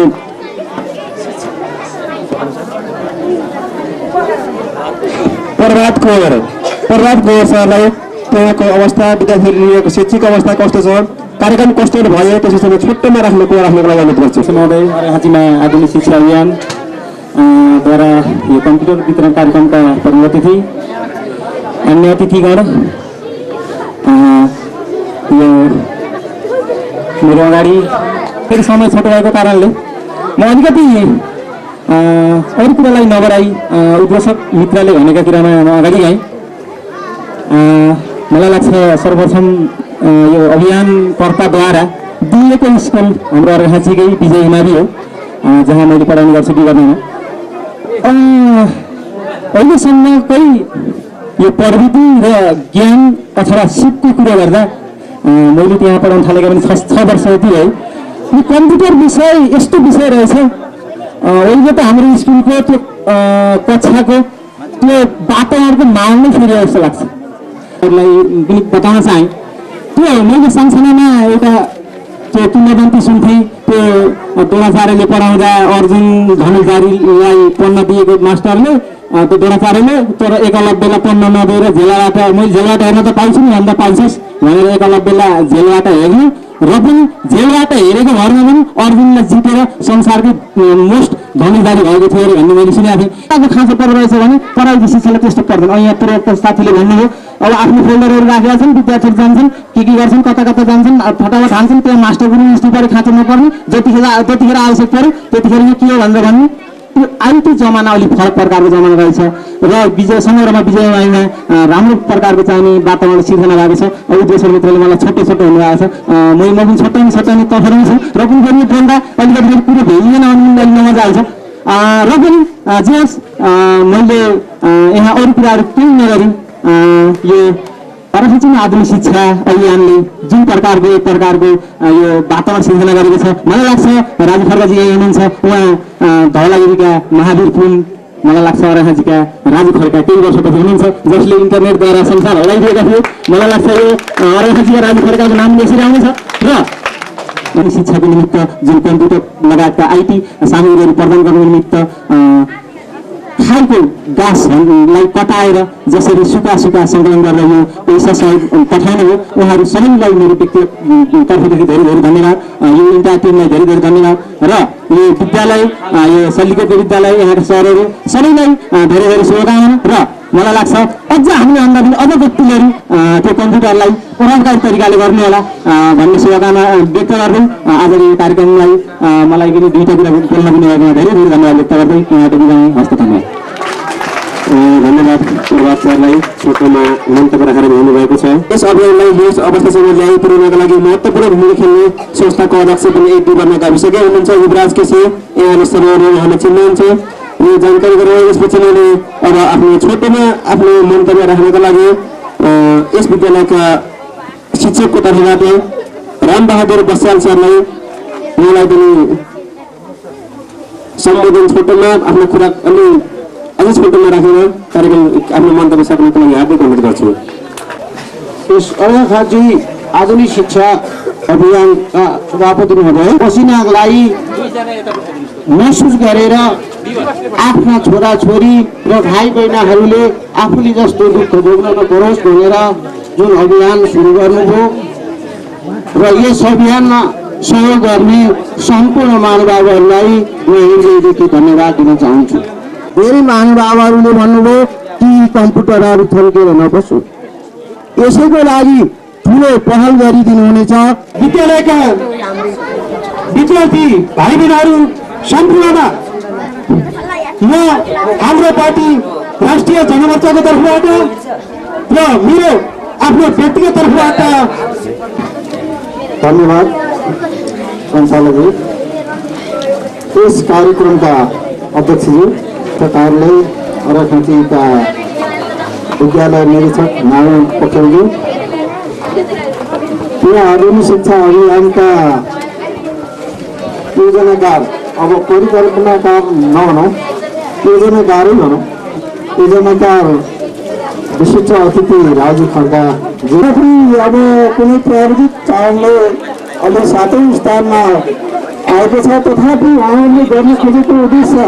प्रभात कुँवर सरलाई त्यहाँको अवस्था, विद्यार्थीहरूको शैक्षिक अवस्था कस्तो छ, कार्यक्रम कस्तो भयो त्यस विषयमा छोटोमा राख्नको लागि अनुरोध गर्छु। महोदय, आराखाँचीमा आधुनिक शिक्षा अभियान द्वारा यो कम्प्युटर वितरण कार्यक्रमका प्रमुख अतिथि, अन्य अतिथिगण, यो मेरो अगाडि फेरि समय छोटो भएको कारणले म अलिकति अरू कुरालाई नबढाई उद्घोषक मित्रले भनेका कुरामा म अगाडि आएँ। मलाई लाग्छ सर्वप्रथम यो अभियानकर्ताद्वारा दिएको स्कुल हाम्रो आराखाँचीकै विजय हिमाली हो, जहाँ मैले पढाउने गर्छु डिपार्टमेन्टमा। अहिलेसम्मकै यो प्रविधि र ज्ञान अथवा सिपको कुरा गर्दा मैले त्यहाँ पढाउन थालेको पनि 6 वर्ष जति है। यो कम्प्युटर विषय यस्तो विषय रहेछ, अहिले त हाम्रो स्कुलको त्यो कक्षाको त्यो वातावरणको माहौल नै फेरि जस्तो लाग्छ। पनि बताउन चाहेँ, त्यो मैले सँगसँगैमा एउटा त्यो किम्बदन्ती सुन्थेँ, त्यो द्रोणाचार्यले पढाउँदा अर्जुन धनुषधारीलाई पढ्न दिएको मास्टरले त्यो द्रोणाचार्यले तर एकलव्यलाई पढ्न नदिएर झेलाबाट, मैले झेलाबाट हेर्न त पाउँछु नि, भन्दा पाउँछस् भनेर एकलव्यलाई झेलबाट हेर्नु र पनि जेलबाट हेरेको भरमा पनि अर्जुनले जितेर संसारकै मोस्ट धनीदारी भएको थियो अरे भन्ने मैले सुनेको थिएँ। अब खाँचो पर्दो रहेछ भने पढाइको शिक्षाले त्यस्तो पर्दैन। अब यहाँ पुरा साथीले भन्नुभयो अब आफ्नो फोल्डरहरू राखेका छन्, विद्यार्थीहरू जान्छन्, के गर्छन्, कता कता जान्छन्, फटाफट हाल्छन्, त्यहाँ मास्टर गुरु स्टुपहरू खाँचो नपर्ने, जतिखेर आवश्यक पऱ्यो त्यतिखेर यो के हो भनेर भन्ने। त्यो आइटी जमाना अलिक फरक प्रकारको जमाना रहेछ र विजय सङ्ग्राममा विजयमाईमा राम्रो प्रकारको चाहिने वातावरण सिर्जना भएको छ। अब दोस्रो मित्रले मलाई छोटो हुनुभएको छ, म पनि छोटाउने तर्फमा छु र पनि फेरि बोल्दा अलिकति कुरो भेटिएन भने अलिक नमजा आउँछ र पनि जे होस् मैले यहाँ अरू कुराहरू केही नगरी यो पारदर्शी आधुनिक शिक्षा अभियानले जुन प्रकारको यो वातावरण सिर्जना गरेको छ, मलाई लाग्छ राजु खड्काजी यही हुनुहुन्छ, उहाँ धवलागिरीका महावीर पुन मलाई लाग्छ अरखाजीका राजु खड्का केही वर्षपछि हुनुहुन्छ, जसले इन्टरनेटद्वारा संसार हराइदिएका थिए। मलाई लाग्छ यो अरखाजीका राजु खड्काको नाम यसरी आउनेछ र शिक्षाको निमित्त जुन कम्प्युटर लगायतका आइटी सामग्रीहरू प्रदान गर्नु निमित्त खालको गाँसलाई कटाएर जसरी सुका सङ्कलन गरेर यो पैसा सहयोग पठाउनु हो, उहाँहरू सबैलाई मेरो व्यक्तिगत तर्फदेखि धेरै धन्यवाद। यो इन्टायर टिमलाई धेरै धन्यवाद र यो विद्यालय, यो सल्लीकोटको विद्यालय, यहाँका सरहरू सबैलाई धेरै शुभकामना र मलाई लाग्छ अझ हामीले भन्दा पनि अझ व्यक्तिहरू त्यो कम्प्युटरलाई प्रभावकारी तरिकाले गर्नु होला भन्ने शुभकामना व्यक्त गर्दै आजको यो कार्यक्रमलाई मलाई पनि दुईवटा कुरा बोल्न पनि धेरै धन्यवाद व्यक्त गर्दै यहाँको बिदामा हस्त धन्यवाद। धन्यवाद प्रभात सरलाई छोटोमा मन्तव्य राखेर भन्नुभएको छ। यस अभियानलाई यस अवस्थासम्म ल्याइ पुर्याउनका लागि महत्त्वपूर्ण भूमिका खेल्ने संस्थाको अध्यक्ष पनि एक दुई गर्न गाविसके हुनुहुन्छ युवराज केसी, यहाँले सबैले उहाँले चिन्नुहुन्छ। यो जानकारी गराए यसपछि मैले अब आफ्नो छोटोमा आफ्नो मन्तव्य राख्नका लागि यस विद्यालयका शिक्षकको तर्फबाट रामबहादुर बस्याल सरलाई उहाँलाई पनि सम्बोधन छोटोमा आफ्नो कुरा अलि अझै छोटोमा राखेर कार्यक्रम आफ्नो मन्तव्य सक्नको लागि हार्दिक अनुरोध गर्छु। यस अरखाजी आधुनिक शिक्षा अभियानका सभापति महोदय, पसिनालाई महसुस गरेर आफ्ना छोराछोरी र भाइ बहिनीहरूले आफूले जस्तो दुःख भोग्न नपरोस् भनेर जुन अभियान सुरु गर्नुभयो र यस अभियानमा सहयोग गर्ने सम्पूर्ण महानुभावहरूलाई म हृदयदेखि धन्यवाद दिन चाहन्छु। धेरै महानुभावहरूले भन्नुभयो कि कम्प्युटरहरू थन्केर नबसो, यसैको लागि ठुलो पहल गरिदिनुहुनेछ। विद्यालयका विद्यार्थी भाइ बहिनीहरू सम्पूर्णमा म हाम्रो पार्टी राष्ट्रिय जनमोर्चाको तर्फबाट र मेरो आफ्नो व्यक्तिगत तर्फबाट धन्यवाद सञ्चालकज्यू, यस कार्यक्रमका अध्यक्षज्यू तपाईँहरूलाई अरखाँचीका विद्यालय निरीक्षक नारायण पोखरेलज्यू, यहाँ आधुनिक शिक्षा अभियानका योजनाकार, अब परिकल्पनाकार नभनौँ, योजनाकारै भनौँ, योजनाकार विशिष्ट अतिथि राजु खड्का अब कुनै प्राविधिक कारणले अब 7औं स्थानमा आएको छ, तथापि उहाँहरूले गर्न खोजेको उद्देश्य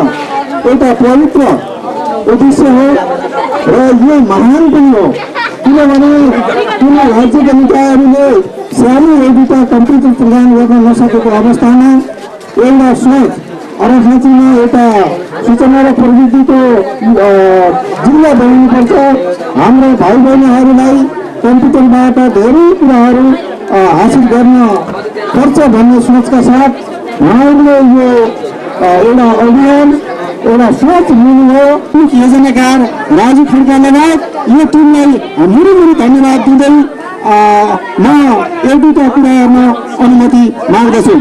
एउटा पवित्र उद्देश्य हो र यो महान पनि हो। किनभने कुनै राज्यका निकायहरूले सानो एउटा कम्प्युटर प्रदान गर्न नसकेको अवस्थामा एउटा सोच अरखाँचीमा एउटा सूचना र प्रविधिको जिल्ला बनाउनुपर्छ, हाम्रो भाइ बहिनीहरूलाई कम्प्युटरबाट धेरै कुराहरू हासिल गर्न पर्छ भन्ने सोचका साथ उहाँहरूले यो एउटा अभियान एउटा सोच लिनुभयो। योजनाकार राजु खड्कालाई यो टिमलाई मुरी धन्यवाद दिँदै म एक दुईवटा कुरामा अनुमति माग्दछु।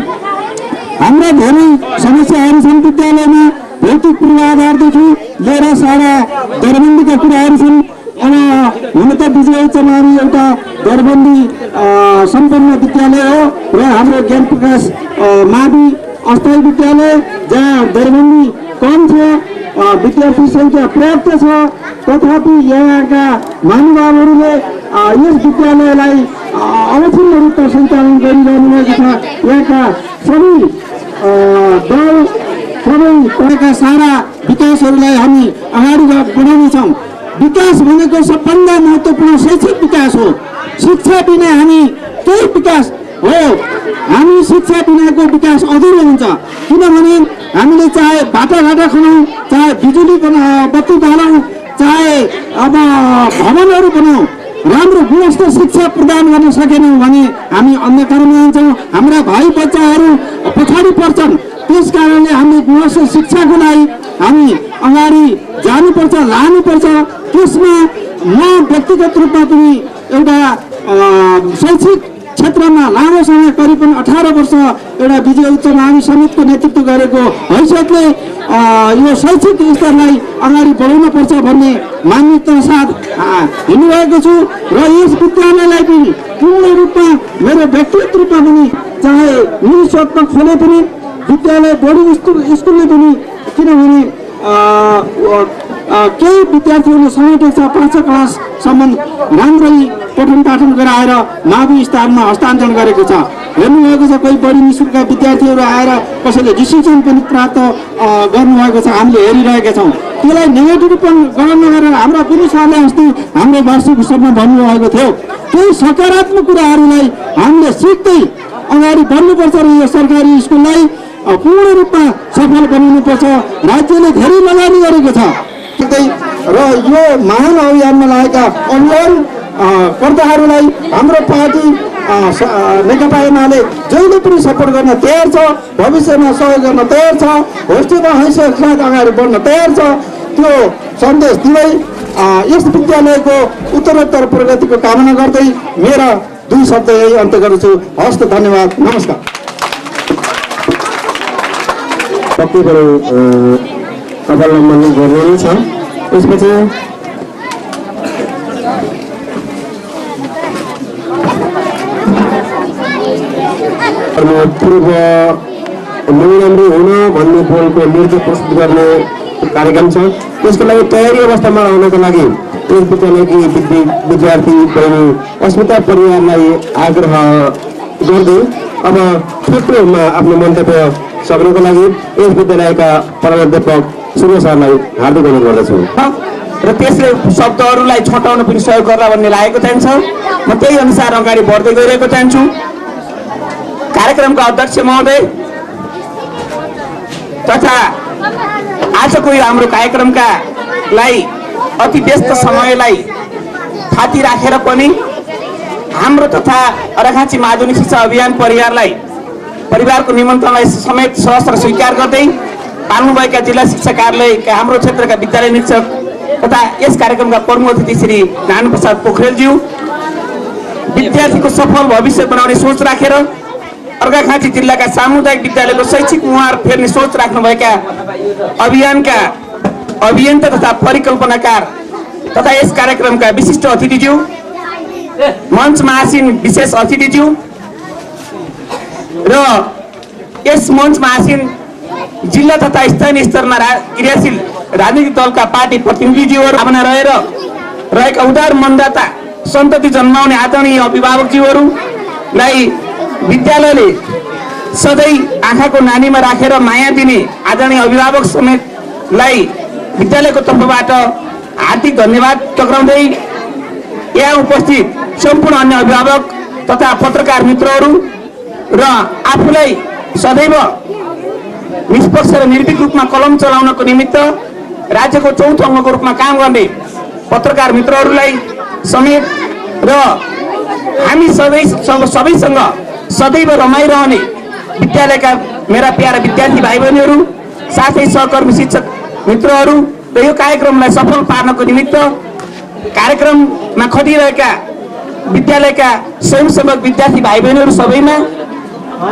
हाम्रा धेरै समस्याहरू छन् विद्यालयमा, भौतिक पूर्वाधारदेखि लिएर सारा दरबन्दीका कुराहरू छन्। हुन त विजय उच्च मावि एउटा दरबन्दी सम्पन्न विद्यालय हो र हाम्रो ज्ञान प्रकाश मावि अस्थायी विद्यालय जहाँ दरबन्दी कम छ, विद्यार्थी सङ्ख्या पर्याप्त छ, तथापि यहाँका महानुभावहरूले यस विद्यालयलाई अवश्य रूपमा सञ्चालन गरिरहनु भएको छ। यहाँका सबै दल, सबै तहका सारा विकासहरूलाई हामी अगाडि बढाउनेछौँ। विकास भनेको सबभन्दा महत्त्वपूर्ण शैक्षिक विकास हो। शिक्षा बिना हामी केही विकास हो हामी शिक्षा बिनाको विकास अधुरो हुन्छ किनभने हामीले चाहे बाटाघाटा खनाउँ चाहे बिजुली बत्ती बालौँ चाहे अब भवनहरू बनाउँ राम्रो गुणस्तर शिक्षा प्रदान गर्न सकेनौँ भने हामी अन्धकारमा जान्छौँ हाम्रा भाइ बच्चाहरू पछाडि पर्छन् त्यस कारणले हामी गुणस्तर शिक्षाको लागि हामी अगाडि जानुपर्छ लानुपर्छ त्यसमा म व्यक्तिगत रूपमा पनि एउटा शैक्षिक क्षेत्रमा लामो समय करिब 18 वर्ष एउटा विजय उच्च माध्यमिक समितिको नेतृत्व गरेको हैसियतले यो शैक्षिक स्तरलाई अगाडि बढाउन पर्छ भन्ने मान्यता साथ हिँडिरहेको छु र यस विद्यालयलाई पनि पूर्ण रूपमा मेरो व्यक्तिगत रूपमा पनि चाहे निःशुल्क खोले पनि विद्यालय बोर्डिङ स्कुलले पनि किनभने केही विद्यार्थीहरूले समेटेको छ 5 क्लाससम्म राम्ररी पठन पाठन गराएर मावि स्तरमा हस्तान्तरण गरेको छ हेर्नुभएको छ कोही बढी निःशुल्क विद्यार्थीहरू आएर कसैले डिसिजन पनि प्राप्त गर्नुभएको छ हामीले हेरिरहेका छौँ त्यसलाई नेगेटिभ पनि गर्न गरेर हाम्रा पुलिस सरले अस्ति हाम्रो वार्षिक उत्सवमा भन्नुभएको थियो केही सकारात्मक कुराहरूलाई हामीले सिक्दै अगाडि बढ्नुपर्छ र यो सरकारी स्कुललाई पूर्ण रूपमा सफल बनाउनुपर्छ राज्यले धेरै लगानी गरेको छ र यो महान अभियानमा लागेका अभियानकर्ताहरूलाई हाम्रो पार्टी नेकपा एमाले जहिले पनि सपोर्ट गर्न तयार छ भविष्यमा सहयोग गर्न तयार छ होस्टेलमा हैसियत साथ अगाडि बढ्न तयार छ त्यो सन्देश दिँदै यस विद्यालयको उत्तरोत्तर प्रगतिको कामना गर्दै मेरा 2 शब्द यही अन्त्य गर्दछु हस्त धन्यवाद नमस्कार पक्कै पनि अवलम्बन गर्नु छ त्यसपछि पूर्व नौराम्रो हुन भन्ने बोलको नृत्य प्रस्तुत गर्ने कार्यक्रम छ त्यसको लागि तयारी अवस्थामा आउनको लागि यस विद्यालयकी विद्यार्थी बहिनी अस्मिता परिवारलाई आग्रह गर्दै अब छोटोमा आफ्नो मन्तव्य सक्नको लागि यस विद्यालयका प्रधानाध्यापक सूर्य सरलाई हार्दिक अनुरोध गर्दछु र त्यसले शब्दहरूलाई छटाउन पनि सहयोग गर्ला भन्ने लागेको चाहिन्छ म त्यही अनुसार अगाडि बढ्दै गइरहेको चाहन्छु कार्यक्रमका अध्यक्ष महोदय तथा आजको यो हाम्रो कार्यक्रमका लागि अति व्यस्त समयलाई थाती राखेर पनि हाम्रो तथा अर्घाखाँची माध्यमिक शिक्षा अभियान परिवारको निमन्त्रणलाई समेत सहर्ष स्वीकार गर्दै पाल्नुभएका जिल्ला शिक्षा कार्यालयका हाम्रो क्षेत्रका विद्यालय निरीक्षक तथा यस कार्यक्रमका प्रमुख अतिथि श्री नारायणप्रसाद पोखरेलज्यू विद्यार्थीको सफल भविष्य बनाउने सोच राखेर अर्घाखाँची जिल्लाका सामुदायिक विद्यालयको शैक्षिक मुहार फेर्ने सोच राख्नुभएका अभियानका अभियन्ता तथा परिकल्पनाकार तथा यस कार्यक्रमका विशिष्ट अतिथिज्यू मञ्चमा आसीन विशेष अतिथिज्यू र यस मञ्चमा आसीन जिल्ला तथा स्थानीय स्तरमा क्रियाशील राजनीतिक दलका पार्टी प्रतिनिधिज्यूहरू भावना रहेका उदार मनदाता सन्तति जन्माउने आदरणीय अभिभावकज्यूहरूलाई विद्यालयले सधैँ आँखाको नानीमा राखेर माया दिने आदरणीय अभिभावक समेतलाई विद्यालयको तर्फबाट हार्दिक धन्यवाद टक्राउँदै यहाँ उपस्थित सम्पूर्ण अन्य अभिभावक तथा पत्रकार मित्रहरू र आफूलाई सदैव निष्पक्ष र निर्भीक रूपमा कलम चलाउनको निमित्त राज्यको चौथो अङ्गको रूपमा काम गर्ने पत्रकार मित्रहरूलाई समेत र हामी सबैसँग सदैव रमाइरहने विद्यालयका मेरा प्यारा विद्यार्थी भाइ बहिनीहरू साथै सहकर्मी शिक्षक मित्रहरू र यो कार्यक्रमलाई सफल पार्नको निमित्त कार्यक्रममा खटिरहेका विद्यालयका स्वयंसेवक विद्यार्थी भाइ बहिनीहरू सबैमा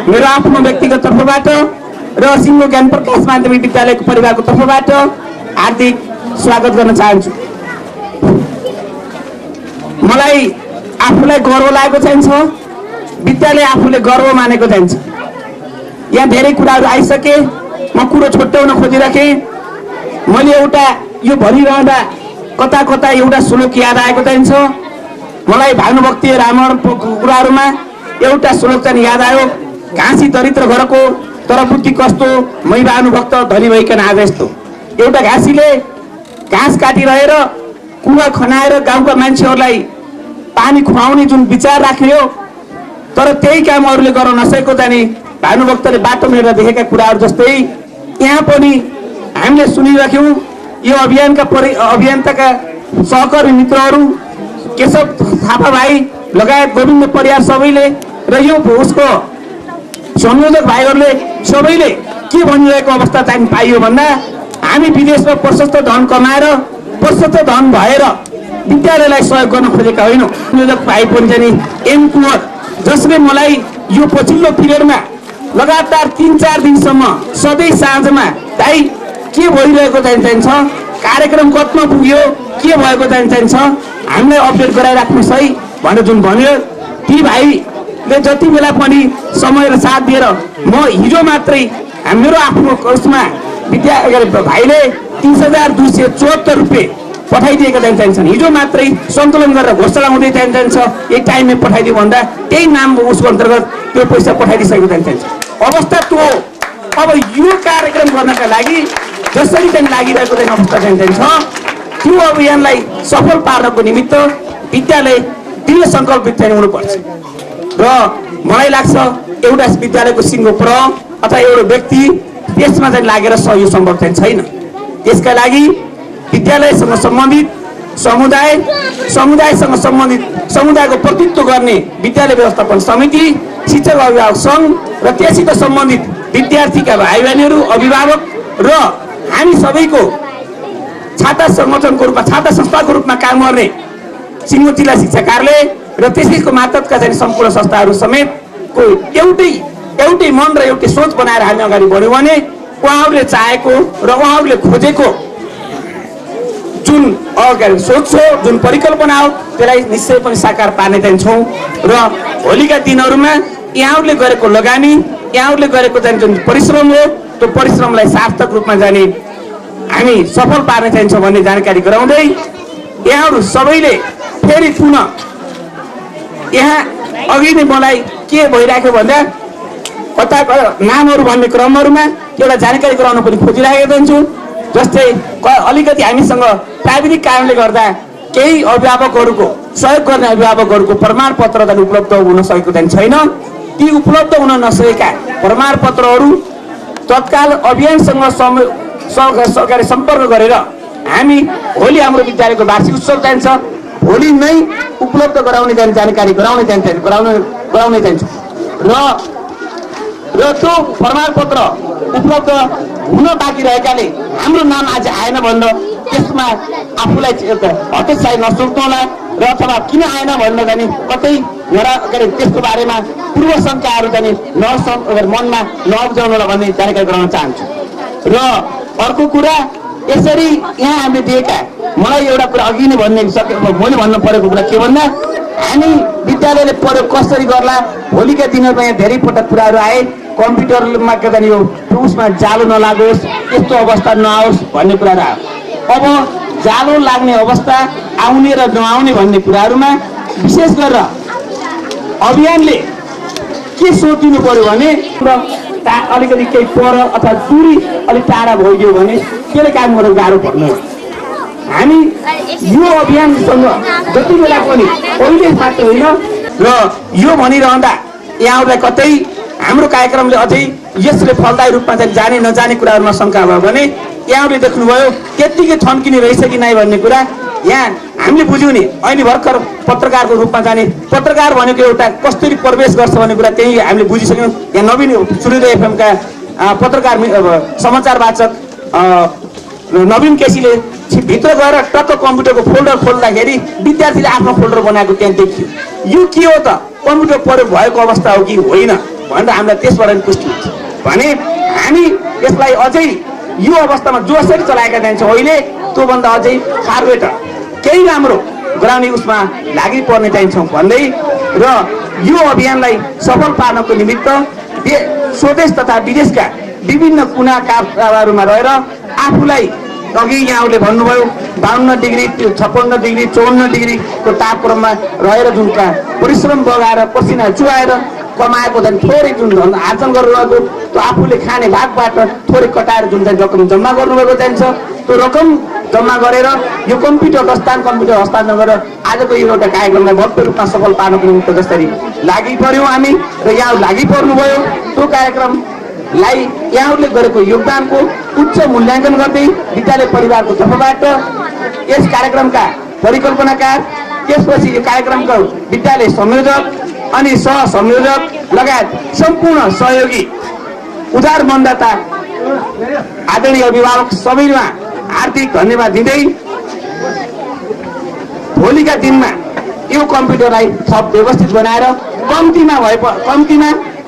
मेरो आफ्नो व्यक्तिगत तर्फबाट र सिङ्गो ज्ञान प्रकाश माध्यमिक विद्यालयको परिवारको तर्फबाट हार्दिक स्वागत गर्न चाहन्छु मलाई आफूलाई गर्व लागेको चाहिन्छ विद्यालय आफूले गर्व मानेको चाहिन्छ यहाँ धेरै कुराहरू आइसके म कुरो छुट्याउन खोजिराखेँ मैले एउटा यो भनिरहँदा कता कता एउटा श्लोक याद आएको चाहिन्छ मलाई भानुभक्ति रामायणको कुराहरूमा एउटा श्लोक चाहिँ याद आयो घाँसी दरिद्र घरको तर बुद्धि कस्तो मै भानुभक्त धनी भइकन आज यस्तो एउटा घाँसीले घाँस काटिरहेर कुवा खनाएर गाउँका मान्छेहरूलाई पानी खुवाउने जुन विचार राख्यो तर त्यही काम अरूले गर्न नसकेको जाने भानुभक्तले बाटो मेरेर देखेका कुराहरू जस्तै यहाँ पनि हामीले सुनिराख्यौँ। यो अभियन्ताका सहकर्मी मित्रहरू केशव थापा भाइ लगायत गोविन्द परियार सबैले र यो उसको संयोजक भाइहरूले सबैले के भनिरहेको अवस्था चाहिँ पाइयो भन्दा हामी विदेशमा प्रशस्त धन कमाएर प्रशस्त धन भएर विद्यालयलाई सहयोग गर्न खोजेका होइनौँ। संयोजक भाइ पनि चाहिँ एम कुँवर जसले मलाई यो पछिल्लो पिरियडमा लगातार 3-4 दिनसम्म सधैँ साँझमा भाइ के भइरहेको चाहिन्छ, कार्यक्रम कतिमा पुग्यो, के भएको चाहिन्छ, हामीलाई अपडेट गराइराख्नुहोस् है भनेर जुन भन्यो, ती भाइले जति बेला पनि समय र साथ दिएर म हिजो मात्रै मेरो आफ्नो उसमा भाइले 30,274 रुपियाँ पठाइदिएका चाहिन्छन्। हिजो मात्रै सन्तुलन गरेर घोषणा हुँदै चाहिन्छ यही टाइममै पठाइदियो भन्दा त्यही नाम उसको अन्तर्गत त्यो पैसा पठाइदिइसकेको चाहिन्छ। अवस्था त्यो अब यो कार्यक्रम गर्नका लागि जसरी चाहिँ लागिरहेको चाहिँ अवस्था चाहिन्छ त्यो अभियानलाई सफल पार्नको निमित्त विद्यालय दृढ सङ्कल्पित चाहिँ हुनुपर्छ र मलाई लाग्छ एउटा विद्यालयको सिङ्गो प्रह अथवा एउटा व्यक्ति त्यसमा चाहिँ लागेर यो सम्भव चाहिँ छैन। त्यसका लागि विद्यालयसँग सम्बन्धित समुदायसँग सम्बन्धित समुदायको प्रतिनिधित्व गर्ने विद्यालय व्यवस्थापन समिति, शिक्षक अभिभावक सङ्घ र त्यससित सम्बन्धित विद्यार्थीका भाइ बहिनीहरू, अभिभावक र हामी सबैको छात्र संगठनको रूपमा छात्र संस्थाको रूपमा काम गर्ने सिङ्गो जिल्ला शिक्षा कार्यालय र त्यसैको मातहतका चाहिँ सम्पूर्ण संस्थाहरू समेतको एउटै मन र एउटै सोच बनाएर हामी अगाडि बढ्यौँ भने उहाँहरूले चाहेको र उहाँहरूले खोजेको जुन सोच हो, जुन परिकल्पना हो, त्यसलाई निश्चय पनि साकार पार्ने चाहिन्छौँ र भोलिका दिनहरूमा यहाँहरूले गरेको लगानी, यहाँहरूले गरेको चाहिँ जुन परिश्रम हो त्यो परिश्रमलाई सार्थक रूपमा जाने हामी सफल पार्न चाहिन्छौँ भन्ने जानकारी गराउँदै यहाँहरू सबैले फेरि पुनः यहाँ अघि नै मलाई के भइराख्यो भन्दा कता नामहरू भन्ने क्रमहरूमा एउटा जानकारी गराउन पनि खोजिराखेको हुन्छु। जस्तै अलिकति हामीसँग प्राविधिक कारणले गर्दा केही अभिभावकहरूको सहयोग गर्ने अभिभावकहरूको प्रमाणपत्र चाहिँ उपलब्ध हुन सकेको चाहिँ छैन। ती उपलब्ध हुन नसकेका प्रमाणपत्रहरू तत्काल अभियानसँग सरकारले सम्पर्क गरेर हामी भोलि हाम्रो विद्यालयको वार्षिक उत्सव जान्छ भोलि नै उपलब्ध गराउने जानकारी गराउने चाहिन्छ र त्यो प्रमाणपत्र उपलब्ध हुन बाँकी रहेकाले हाम्रो नाम आज आएन भनेर त्यसमा आफूलाई हतोत्साही नसोच्नु होला र अथवा किन आएन भनेर जाने कतै त्यसको बारेमा पूर्व शङ्काहरू जाने मनमा नउब्जाउनु होला भन्ने जानकारी गराउन चाहन्छु। र अर्को कुरा यसरी यहाँ हामीले दिएका मलाई एउटा कुरा अघि नै मैले भन्नु परेको कुरा के भन्दा हामी विद्यालयले प्रयोग कसरी गर्ला, भोलिका दिनहरूमा यहाँ धेरै पटक कुराहरू आए कम्प्युटरमा के जाने यो उसमा जालो नलागोस्, यस्तो अवस्था नआओस् भन्ने कुराहरू आयो। अब जालो लाग्ने अवस्था आउने र नआउने भन्ने कुराहरूमा विशेष गरेर अभियानले के सोचिनु पर्यो भने अलिकति केही पर अथवा दूरी अलिक टाढा भइदियो भने त्यसले काम गर्न गाह्रो पर्ने। हामी यो अभियानसँग जति बेला पनि पहिले मात्र होइन र यो भनिरहँदा यहाँहरूलाई कतै हाम्रो कार्यक्रमले अझै यसले फलदायी रूपमा चाहिँ जाने नजाने कुराहरूमा शङ्का भयो भने यहाँहरूले देख्नुभयो त्यत्तिकै थन्किने रहेछ कि नै भन्ने कुरा यहाँ हामीले बुझ्यौँ नि। अहिले भर्खर पत्रकारको रूपमा जाने पत्रकार भनेको एउटा कसरी प्रवेश गर्छ भन्ने कुरा त्यही हामीले बुझिसक्यौँ। यहाँ नवीन सूर्योदय एफएमका पत्रकार समाचार वाचक नवीन केसीले भित्र गएर टक्क कम्प्युटरको फोल्डर खोल्दाखेरि विद्यार्थीले आफ्नो फोल्डर बनाएको त्यहाँ देखियो। यो के हो त, कम्प्युटर प्रयोग भएको अवस्था हो कि होइन भनेर हामीलाई त्यसबाट पुष्टि हुन्छ भने हामी यसलाई अझै यो अवस्थामा जोसरी चलाएका जान्छौँ अहिले त्योभन्दा अझै फार बेटर केही राम्रो गराउने उसमा लागि पर्ने चाहिन्छौँ भन्दै र यो अभियानलाई सफल पार्नको निमित्त स्वदेश तथा विदेशका विभिन्न कुना कारोबारमा रहेर आफूलाई अघि यहाँहरूले भन्नुभयो 52 डिग्री 56 डिग्री 54 डिग्रीको तापक्रममा रहेर जुन परिश्रम बगाएर पसिना चुहाएर कमाएको झन् थोरै जुन आर्जन गर्नुभएको त्यो आफूले खाने भागबाट थोरै कटाएर जुन चाहिँ रकम जम्मा गर्नुभएको चाहिन्छ त्यो रकम जम्मा गरेर यो कम्प्युटर हस्तान्तरण गरेर आजको यो एउटा कार्यक्रमलाई भव्य रूपमा सफल पार्नको निमित्त जसरी लागि पर्यौँ हामी र यहाँ लागि पर्नुभयो त्यो कार्यक्रमलाई यहाँहरूले गरेको योगदानको उच्च मूल्याङ्कन गर्दै विद्यालय परिवारको तर्फबाट यस कार्यक्रमका परिकल्पनाकार त्यसपछि यो कार्यक्रमको विद्यालय संयोजक अनि सहसंयोजक लगायत सम्पूर्ण सहयोगी उदार मनदाता आदरणीय अभिभावक सबैमा हार्दिक धन्यवाद दिँदै भोलिका दिनमा यो कम्प्युटरलाई थप व्यवस्थित बनाएर कम्तीमा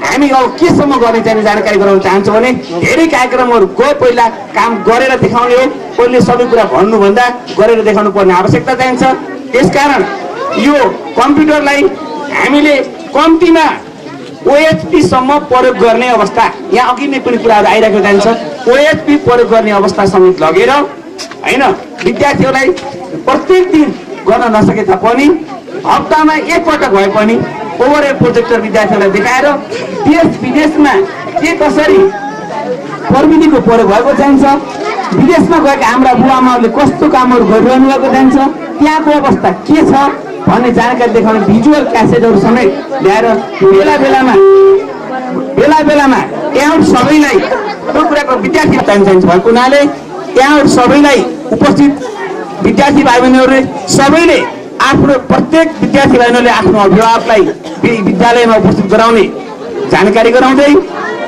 हामी अब केसम्म गर्ने चाहिँ जानकारी गराउन चाहन्छौँ भने धेरै कार्यक्रमहरू पहिला काम गरेर देखाउने हो। पहिले सबै कुरा भन्नुभन्दा गरेर देखाउनु पर्ने आवश्यकता चाहिन्छ। त्यसकारण यो कम्प्युटरलाई हामीले कम्तीमा ओएचपी सम्म प्रयोग गर्ने अवस्था यहाँ अघि नै पनि कुराहरू आइरहेको जान्छ। ओएचपी प्रयोग गर्ने अवस्था समेत लगेर हैन विद्यार्थीहरूलाई प्रत्येक दिन गर्न नसके तापनि हप्तामा एकपटक भए पनि ओभरहेड प्रोजेक्टर विद्यार्थीहरूलाई देखाएर देश विदेशमा के कसरी प्रविधिको प्रयोग भएको चाहिन्छ, विदेशमा गएका हाम्रा बुवाआमाहरूले कस्तो कामहरू गरिरहनु भएको चाहिन्छ, त्यहाँको अवस्था के छ भन्ने जानकारी देखाउने भिजुअल क्यासेटहरू समेत ल्याएर बेला बेलामा त्यहाँ सबैलाई त्यो कुराको विद्यार्थी चाहिन्छ भएको हुनाले त्यहाँ सबैलाई उपस्थित विद्यार्थी भाइ बहिनीहरूले सबैले आफ्नो प्रत्येक विद्यार्थी भाइ बहिनीहरूले आफ्नो अभिभावकलाई विद्यालयमा उपस्थित गराउने जानकारी गराउँदै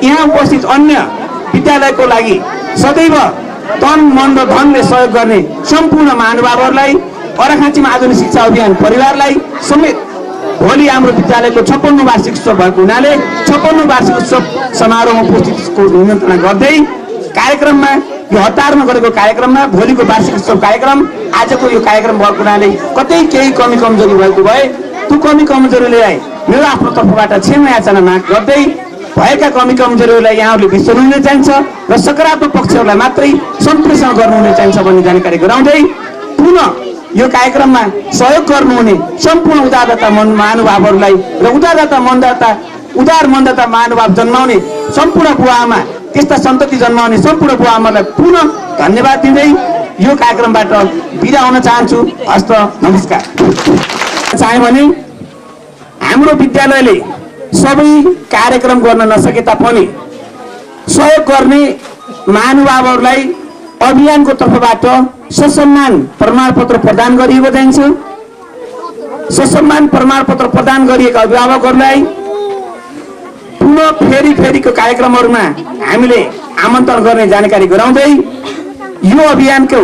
यहाँ उपस्थित अन्य विद्यालयको लागि सदैव तन मन र धनले सहयोग गर्ने सम्पूर्ण महानुभावहरूलाई अर्घाखाँचीमा आधुनिक शिक्षा अभियान परिवारलाई समेत भोलि हाम्रो विद्यालयको 56औं वार्षिक उत्सव भएको हुनाले 56औं वार्षिक उत्सव समारोहमा उपस्थितको निमन्त्रणा गर्दै कार्यक्रममा यो हतारमा गरेको कार्यक्रममा भोलिको वार्षिक उत्सव कार्यक्रम आजको यो कार्यक्रम भएको हुनाले कतै केही कमी कमजोरी भएको भए त्यो कमी कमजोरीलाई मेरो आफ्नो तर्फबाट क्षमा याचना माग गर्दै भएका कमी कमजोरीहरूलाई यहाँहरूले बिर्सनुहुने चाहिन्छ र सकारात्मक पक्षहरूलाई मात्रै सम्प्रेषण गर्नुहुने चाहिन्छ भन्ने जानकारी गराउँदै पुनः यो कार्यक्रममा सहयोग गर्नुहुने सम्पूर्ण उदारदाता महानुभावहरूलाई र उदार मनदाता महानुभाव जन्माउने सम्पूर्ण बुवाआमा त्यस्ता सन्तति जन्माउने सम्पूर्ण बुवाआमालाई पुनः धन्यवाद दिँदै यो कार्यक्रमबाट बिदा हुन चाहन्छु। हस्त नमस्कार। चाहे भने हाम्रो विद्यालयले सबै कार्यक्रम गर्न नसके तापनि सहयोग गर्ने महानुभावहरूलाई अभियानको तर्फबाट ससम्मान प्रमाणपत्र प्रदान गरिएको जान्छ। ससम्मान प्रमाणपत्र प्रदान गरिएका अभिभावकहरूलाई पुनः फेरिको कार्यक्रमहरूमा हामीले आमन्त्रण गर्ने जानकारी गराउँदै यो अभियानको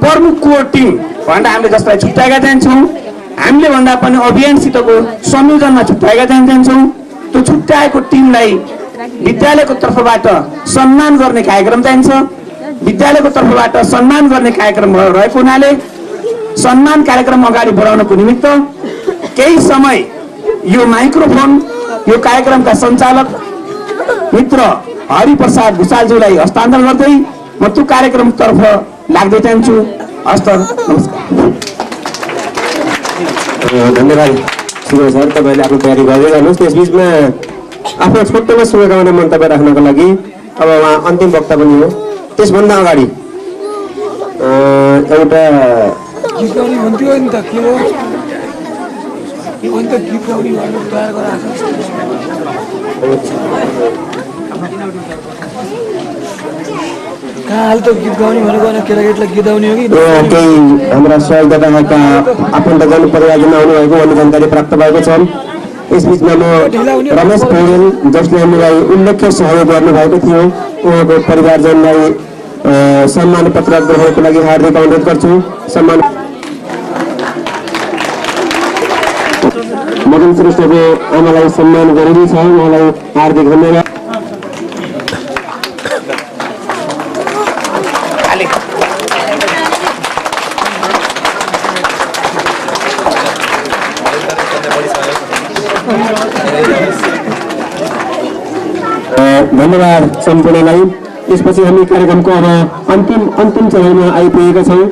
प्रमुख कोर टिम भन्दा हामीले जसलाई छुट्याएका जान्छौँ हामीले भन्दा पनि अभियानसितको संयोजनमा छुट्याएका जान्छौँ। त्यो छुट्याएको टिमलाई विद्यालयको तर्फबाट सम्मान गर्ने कार्यक्रम चाहिन्छ। विद्यालयको तर्फबाट सम्मान गर्ने कार्यक्रम रहेको हुनाले सम्मान कार्यक्रम अगाडि बढाउनको निमित्त केही समय यो माइक्रोफोन यो कार्यक्रमका सञ्चालक मित्र हरिप्रसाद भुषालज्यूलाई हस्तान्तरण गर्दै म त्यो कार्यक्रमतर्फ लाग्दै जान्छु। हस्त नमस्कार। धन्यवाद सुरेश सर, तपाईँले आफ्नो तयारी गर्दै जानुहोस्। त्यसबिचमा आफ्नो छोटोमा शुभकामना मन्तव्य राख्नको लागि अब उहाँ अन्तिम वक्ता पनि हो। त्यसभन्दा अगाडि एउटा गीत गाउने भन्थ्यो नि त के हो अन्त गीत गाउने भनेर तयार गराएको कहाँ हाल त गीत गाउने भनेको केटाकेटीलाई गीत गाउने हो कि केही हाम्रा सहयोगदाताका आफन्तगण परिवारजना आउनुभएको भन्ने जानकारी प्राप्त भएको छ। यसबिचमा म रमेश पौडेल जसले हामीलाई उल्लेख्य सहयोग गर्नुभएको थियो उहाँको परिवारजनलाई सम्मान पत्र ग्रहणको लागि हार्दिक अनुरोध गर्छु। सम्मान मदन श्रेष्ठको आमालाई सम्मान गरिने छ, उहाँलाई हार्दिक धन्यवाद। धन्यवाद सम्पूर्णलाई। त्यसपछि हामी कार्यक्रमको अब अन्तिम चरणमा आइपुगेका छौँ।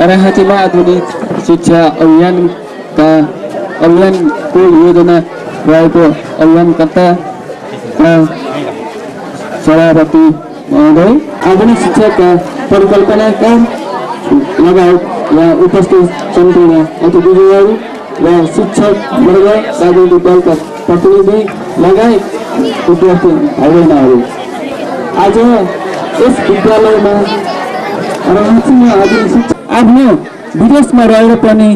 अर्घाखाँचीमा आधुनिक शिक्षा अभियानको योजना रहेको अभियानकर्ता सभापति महोदय आधुनिक शिक्षाका परिकल्पनाका लगायत यहाँ उपस्थित सम्पूर्ण अतिथिज्यूहरू र शिक्षक वर्ग राजनीतिक दलका प्रतिनिधि लगायत विद्यार्थी भाइ बहिनीहरू, आज यस विद्यालयमा राँचीमा आधुनिक शिक्षा आफ्नो विदेशमा रहेर पनि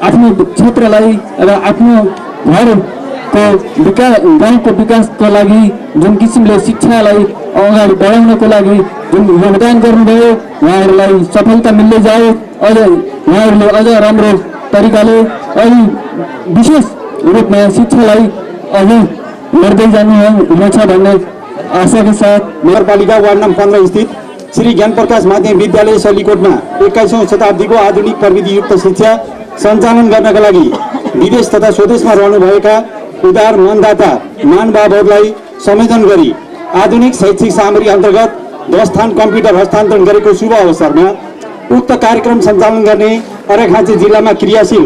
आफ्नो क्षेत्रलाई र आफ्नो घरको गाउँको विकासको लागि जुन किसिमले शिक्षालाई अगाडि बढाउनको लागि जुन योगदान गर्नुभयो उहाँहरूलाई सफलता मिल्दै जाओ। अझ उहाँहरूले अझ राम्रो तरिकाले अलि विशेष रूपमा शिक्षालाई अझ बढ्दै जानुहुनेछ भन्ने आशाका साथ नगरपालिका वार्ड नम्बर 15 स्थित श्री ज्ञान प्रकाश माध्यमिक विद्यालय सलीकोटमा 21औं शताब्दीको आधुनिक प्रविधियुक्त शिक्षा सञ्चालन गर्नका लागि विदेश तथा स्वदेशमा रहनुभएका उदार मनदाता महानुभावहरूलाई संयोजन गरी आधुनिक शैक्षिक सामग्री अन्तर्गत 10 स्थान कम्प्युटर हस्तान्तरण गरेको शुभ अवसरमा उक्त कार्यक्रम सञ्चालन गर्ने अर्घाखाँची जिल्लामा क्रियाशील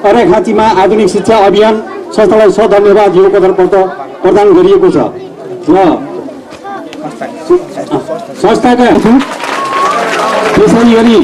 अर्घाखाँचीमा आधुनिक शिक्षा अभियान संस्थालाई सधन्यवाद यो पत्र प्रदान गरिएको छ र संस्थाका त्यसै गरी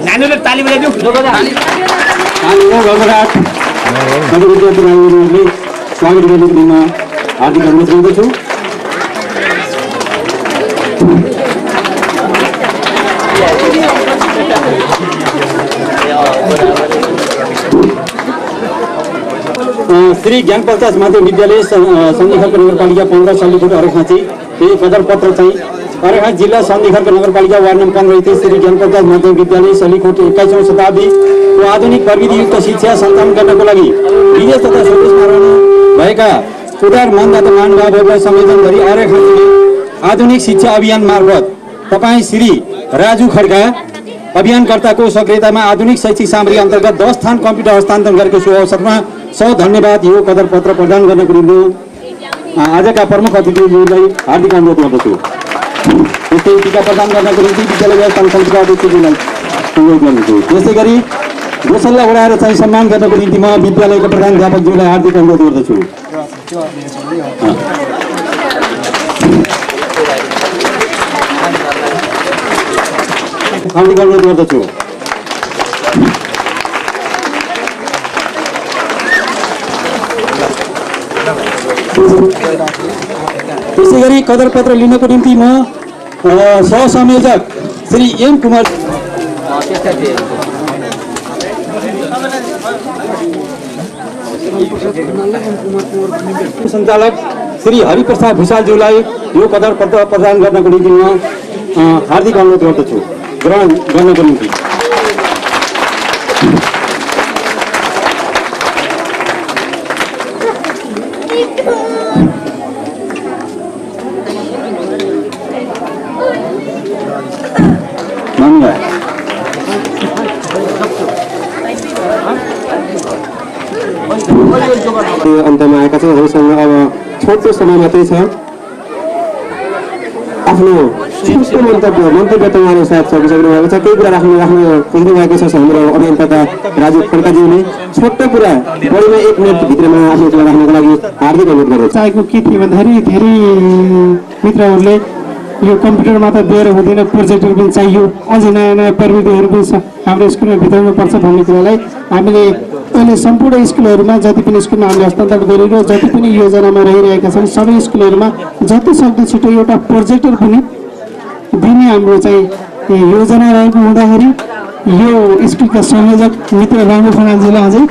नानीले ताली बजाइदिउ स्वागत गर्ने क्रममा हार्दिक अनुरोध गर्दछु। श्री ज्ञान प्रकाश माध्यमिक विद्यालय सन्धिखर्क नगरपालिका 15 सलीकोट अर्घाखाँची यही पत्र चाहिँ अर्घाखाँची जिल्ला सन्धिखर्क नगरपालिका वार्ड नम्बर 15 स्थित श्री ज्ञान प्रकाश माध्यमिक विद्यालय सलीकोट 21औं शताब्दीको आधुनिक प्रविधियुक्त शिक्षा सञ्चालन गर्नको लागि विदेश तथा स्वदेशमा रहनु भएका उदार मनदाता महानुभावहरूलाई संयोजन गरी अर्घाखाँचीले आधुनिक शिक्षा अभियान मार्फत तपाईँ श्री राजु खड्का अभियानकर्ताको सक्रियतामा आधुनिक शैक्षिक सामग्री अन्तर्गत 10 स्थान कम्प्युटर हस्तान्तरण गरेको शुभ अवसरमा धन्यवाद यो कदर पत्र प्रदान गर्नको निम्ति आजका प्रमुख अतिथिज्यूलाई हार्दिक अनुरोध गर्दछु। त्यस्तै टीका प्रदान गर्नको निम्ति विद्यालय व्यवस्थापन समितिका अध्यक्षज्यूलाई अनुरोध गर्दछु। त्यसै गरी गोसल्ला उडाएर चाहिँ सम्मान गर्नको निम्ति म विद्यालयका प्रधानाध्यापकज्यूलाई हार्दिक अनुरोध गर्दछु। हार्दिक अनुरोध गर्दछु। त्यसै गरी कदर पत्र लिनको निम्ति म सहसंयोजक श्री एम कुमार सञ्चालक श्री हरिप्रसाद भूषालज्यूलाई यो कदर पत्र प्रदान गर्नको निम्ति म हार्दिक अनुरोध गर्दछु ग्रहण गर्नको निम्ति। अन्तमा आएका छौँ। हामीसँग अब छोटो समय मात्रै छ। आफ्नो छोटो मन्तव्य तपाईँहरू साथ सकिसक्नु भएको छ। केही कुरा राख्नु खोज्नु भएको छ हाम्रो अभियन्ता राजु खड्काज्यूले छोटो कुरा बढीमा 1 मिनट भित्रमा आफ्नो कुरा राख्नको लागि हार्दिक अनुरोध गर्दछु। चाहेको के थियो भन्दाखेरि धेरै मित्रहरूले यो कम्प्युटरमा त दिएर हुँदैन, प्रोजेक्टर पनि चाहियो, अझै नयाँ नयाँ प्रविधिहरू पनि हाम्रो स्कुलमा भित्राउनु पर्छ भन्ने कुरालाई हामीले अहिले सम्पूर्ण स्कुलहरूमा जति पनि स्कुलमा हामीले हस्तान्तरण गरेर जति पनि योजनामा रहिरहेका छन् सबै स्कुलहरूमा जति सक्दो छिटो एउटा प्रोजेक्टर पनि दिने हाम्रो चाहिँ योजना रहेको हुँदाखेरि यो स्कुलका संयोजक मित्र रामु खनालजीलाई अझै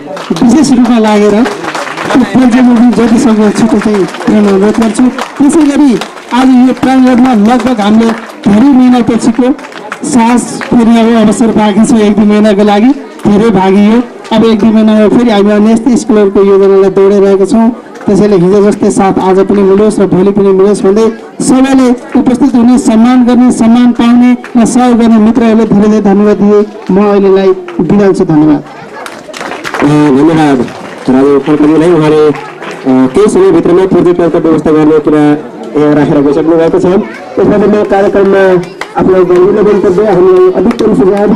विशेष रूपमा लागेर त्यो प्रोजेक्टमा पनि जति सक्दो छिटो चाहिँ पुर्याउन अनुरोध गर्छु। त्यसै गरी आज यो प्राङ्गणमा लगभग हामीले धेरै महिनापछिको सास फेर्नको अवसर पाएको छ। 1-2 महिनाको लागि धेरै भागियो अब 1-2 महिनामा फेरि हामी अन्य यस्तै स्कुलहरूको योजनालाई दौडाइरहेका छौँ। त्यसैले हिजो जस्तै साथ आज पनि मिलोस् र भोलि पनि मिलोस् भन्दै सबैले उपस्थित हुने, सम्मान गर्ने, सम्मान पाउने र सहयोग गर्ने मित्रहरूले धेरै धेरै धन्यवाद दिए। म अहिलेलाई बिदा हुन्छु। धन्यवाद। धन्यवाद राजु खड्काजीलाई। उहाँले केही समयभित्रमा प्रोजेक्टरको व्यवस्था गर्ने कुरा यहाँ राखेर गइसक्नु भएको छ। त्यसबाट म कार्यक्रममा आफ्नो गम्भीर मन्तव्य, हामीलाई अधिकतम सुझाव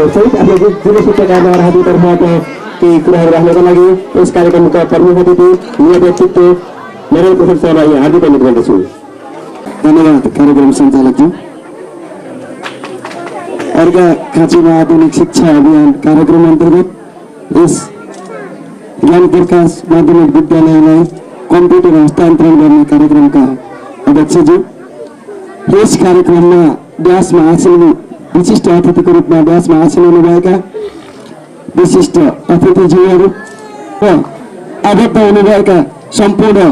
सहित आफ्नो जिल्ला शिक्षा कार्यालय राजतर्फबाट केही कुराहरू राख्नका लागि यस कार्यक्रमका प्रमुख अतिथि युवा व्यक्तित्व नारायण प्रसाद सरलाई हार्दिक अनुरोध गर्दछु। धन्यवाद कार्यक्रम सञ्चालकज्यू। अर्घाखाँचीमा आधुनिक शिक्षा अभियान कार्यक्रम अन्तर्गत यस ज्ञान प्रकाश माध्यमिक विद्यालयलाई कम्प्युटर हस्तान्तरण गर्ने कार्यक्रमका अध्यक्षज्यू, यस कार्यक्रममा व्यासमा हासिल विशिष्ट अतिथिको रूपमा व्यासमा हासिल हुनुभएका विशिष्ट अतिथिज्यूहरू र आबद्ध हुनुभएका सम्पूर्ण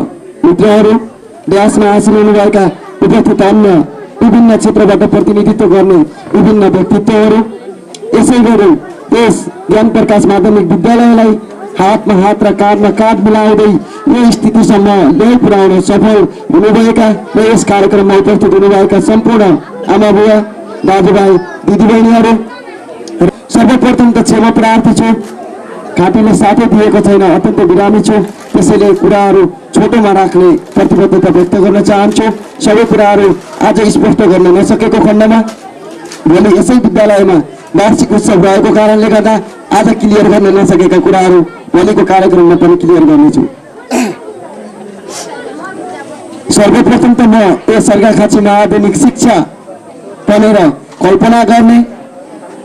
मित्रहरू, व्यासमा हासिल हुनुभएका उपस्थित अन्य विभिन्न क्षेत्रबाट प्रतिनिधित्व गर्ने विभिन्न व्यक्तित्वहरू, यसै गरी यस ज्ञान प्रकाश माध्यमिक विद्यालयलाई हातमा हात र काँधमा काँध मिलाउँदै यो स्थितिसम्म ल्याइ पुर्याउन सफल हुनुभएका र यस कार्यक्रममा उपस्थित हुनुभएका सम्पूर्ण आमा बुवा, दाजुभाइ, दिदीबहिनीहरू, सर्वप्रथम त क्षमा प्रार्थी छु। घाँटीले साथै दिएको छैन, अत्यन्त बिरामी छु। त्यसैले कुराहरू छोटोमा राख्ने प्रतिबद्धता व्यक्त गर्न चाहन्छु। सबै कुराहरू आज स्पष्ट गर्न नसकेको खण्डमा भोलि यसै विद्यालयमा वार्षिक उत्सव रहेको कारणले गर्दा आज क्लियर गर्न नसकेका कुराहरू भोलिको कार्यक्रममा पनि क्लियर गर्नेछु। सर्वप्रथम त म यस अर्घाखाँचीमा आधुनिक शिक्षा भनेर कल्पना गर्ने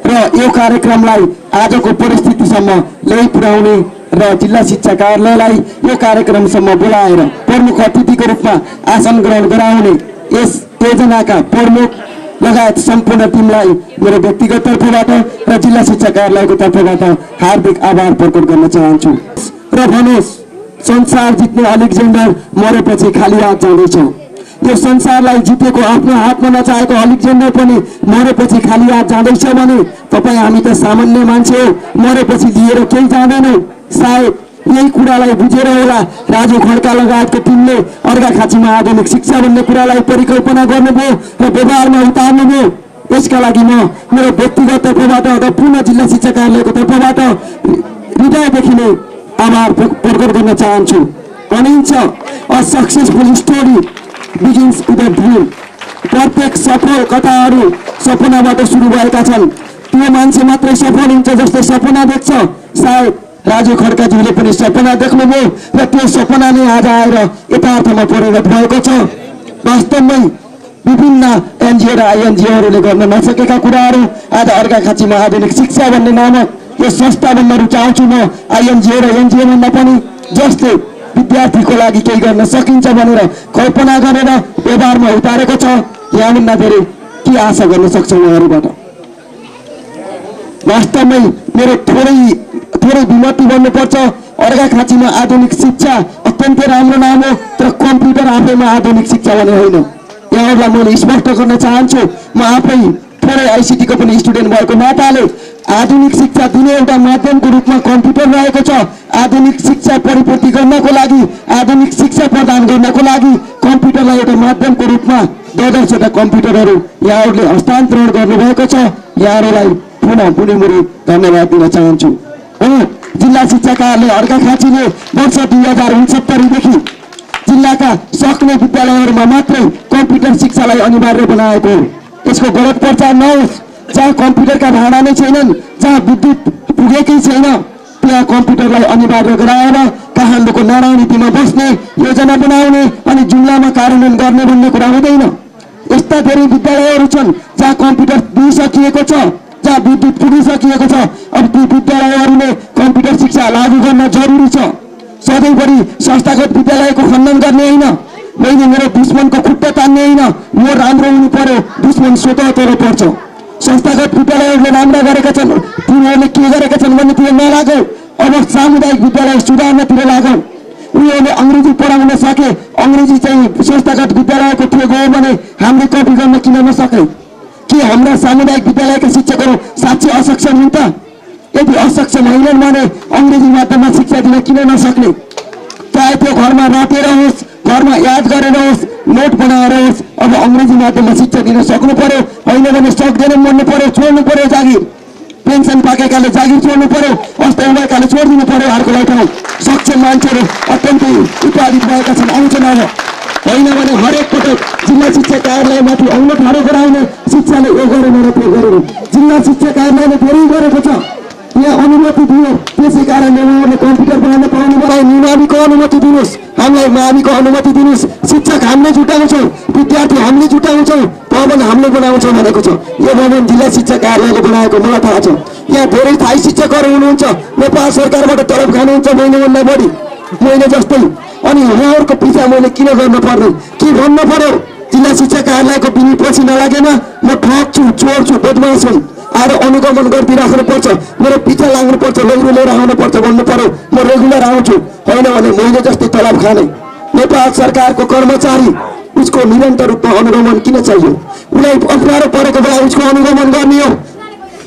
र यो कार्यक्रमलाई आजको परिस्थितिसम्म ल्याइ पुर्याउने र जिल्ला शिक्षा कार्यालयलाई यो कार्यक्रमसम्म बोलाएर प्रमुख अतिथिको रूपमा आसन ग्रहण गराउने यस योजनाका प्रमुख लगायत सम्पूर्ण टिमलाई मेरो व्यक्तिगत तर्फबाट र जिल्ला शिक्षा कार्यालयको तर्फबाट हार्दिक आभार प्रकट गर्न चाहन्छु। र भनोस्, संसार जित्ने अलेक्जेन्डर मरेपछि खाली हात जाँदैछ। यो संसारलाई जितेको, आफ्नो हातमा नचाहेको अलेक्जेन्डर पनि मरेपछि खाली हात जाँदैछ भने तपाईँ हामी त सामान्य मान्छे हो, मरेपछि लिएर केही जाँदैनौँ। सायद यही कुरालाई बुझेर होला राजु खड्का लगायतको टिमले अर्घाखाँचीमा आधुनिक शिक्षा भन्ने कुरालाई परिकल्पना गर्नुभयो र व्यवहारमा उतार्नुभयो। यसका लागि म मेरो व्यक्तिगत तर्फबाट र पुनः जिल्ला शिक्षा कार्यालयको तर्फबाट हृदयदेखि नै आभार प्रकट गर्न चाहन्छु। भनिन्छ, a successful story begins with a dream. प्रत्येक सफल कथाहरू सपनाबाट सुरु भएका छन्। त्यो मान्छे मात्रै सफल हुन्छ जसले सपना देख्छ। सायद राजु खड्काज्यूले पनि सपना देख्नुभयो र त्यो सपना नै आज आएर यथार्थमा परिणत भएको छ। वास्तवमै विभिन्न एनजिओ र आइएनजिओहरूले गर्न नसकेका कुराहरू आज अर्घाखाँचीमा आधुनिक शिक्षा भन्ने नामक यो संस्था भन्न रुचाउँछु म। आइएनजिओ र एनजिओ भन्दा पनि जसले विद्यार्थीको लागि केही गर्न सकिन्छ भनेर कल्पना गरेर व्यवहारमा उतारेको छ। यहाँभन्दा धेरै के आशा गर्न सक्छ उहाँहरूबाट? वास्तवमै मेरो थोरै विमति गर्नुपर्छ। अर्घाखाँचीमा आधुनिक शिक्षा अत्यन्तै राम्रो नाम हो, तर कम्प्युटर आफैमा आधुनिक शिक्षा भने होइन। यहाँहरूलाई मैले स्पष्ट गर्न चाहन्छु। म आफै थोरै आइसिटीको पनि स्टुडेन्ट भएको नाताले आधुनिक शिक्षा दिने एउटा माध्यमको रूपमा कम्प्युटर रहेको छ। आधुनिक शिक्षा परिपूर्ति गर्नको लागि, आधुनिक शिक्षा प्रदान गर्नको लागि कम्प्युटरलाई एउटा माध्यमको रूपमा 10-10वटा कम्प्युटरहरू यहाँहरूले हस्तान्तरण गर्नुभएको छ। यहाँहरूलाई पुनः पुनः धन्यवाद दिन चाहन्छु। जिल्ला शिक्षा कार्यालय अर्घाखाँचीले वर्ष 2069देखि जिल्लाका सक्ने विद्यालयहरूमा मात्रै कम्प्युटर शिक्षालाई अनिवार्य बनाएको हो। यसको गलत प्रचार नहोस्। जहाँ कम्प्युटरका भाँडा नै छैनन्, जहाँ विद्युत पुगेकै छैन, त्यहाँ कम्प्युटरलाई अनिवार्य गराएर काठमाडौँको नारायणीमा बस्ने योजना बनाउने अनि जुम्लामा कार्यान्वयन गर्ने भन्ने कुरा हुँदैन। यस्ता धेरै विद्यालयहरू छन् जहाँ कम्प्युटर दिइसकिएको छ, जहाँ विद्युत पुगिसकिएको छ। अब ती विद्यालयहरूले कम्प्युटर शिक्षा लागू गर्न जरुरी छ। सधैँभरि संस्थागत विद्यालयको खण्डन गर्ने होइन, मैले मेरो दुश्मनको खुट्टा तान्ने होइन। म राम्रो हुनु पर्यो, दुश्मन स्वतः तल पर्छ। संस्थागत विद्यालयहरूले राम्रा गरेका छन्, तिनीहरूले के गरेका छन् भन्नेतिर नलागौ। अब सामुदायिक विद्यालय सुधार्नतिर लागौ। उनीहरूले अङ्ग्रेजी पढाउन सके, अङ्ग्रेजी चाहिँ संस्थागत विद्यालयको थियो गयो भने हामीले कपी गर्न किन नसके? के हाम्रा सामुदायिक विद्यालयका शिक्षकहरू साँच्चै असक्षम हुन् त? मुसलमानले अङ्ग्रेजी माध्यममा शिक्षा दिन किन नसक्ने? चाहे त्यो घरमा रातेर होस्, घरमा याद गरेर होस्, नोट बनाएर होस्, अब अङ्ग्रेजी माध्यममा शिक्षा दिन सक्नु पर्यो। होइन भने सक्दैन, मर्नु पर्यो, छोड्नु पर्यो जागिर। पेन्सन पाकेकाले जागिर छोड्नु पर्यो, अवस्था भएकाले छोडिदिनु पर्यो। अर्कोलाई ठाउँ सक्षम मान्छेहरू अत्यन्तै उत्पादित भएका छन्, आउँछन् अब। होइन भने हरेक पटक जिल्ला शिक्षा कार्यालयमाथि आउन ठाडो गराउन शिक्षाले यो गरेन र त्यो गरेन। जिल्ला शिक्षा कार्यालयले धेरै गरेको छ, यहाँ अनुमति दियो, त्यसै कारणले उहाँहरूले कम्प्युटर बनाउन पाउनु भयो। निमाविको अनुमति दिनुहोस्, हामीलाई माविको अनुमति दिनुहोस्। शिक्षक हामीले जुटाउँछौँ, विद्यार्थी हामीले जुटाउँछौँ, भवन हामीले बनाउँछौँ भनेको छ। यो भवन जिल्ला शिक्षा कार्यालयले बनाएको मलाई थाहा छ। यहाँ धेरै थाई शिक्षकहरू हुनुहुन्छ, नेपाल सरकारबाट तलब खानुहुन्छ महिनाभन्दा बढी, महिना जस्तै। अनि उहाँहरूको पिछा मैले किन गर्न पर्ने? के भन्नु पर्यो? जिल्ला शिक्षा कार्यालयको बिनी पछि नलागेन, म ठग्छु, चोर छु, बदमास हुँ, आएर अनुगमन गरिदिइराख्नु पर्छ, मेरो पिछा लाग्नु पर्छ, लौरो लिएर आउनु पर्छ भन्नु पर्यो। म रेगुलर आउँछु, होइन भने मैले जस्तै तलब खाने नेपाल सरकारको कर्मचारी उसको निरन्तर रूपमा अनुगमन किन चाहियो? उसलाई अप्ठ्यारो परेको बेला उसको अनुगमन गर्ने हो,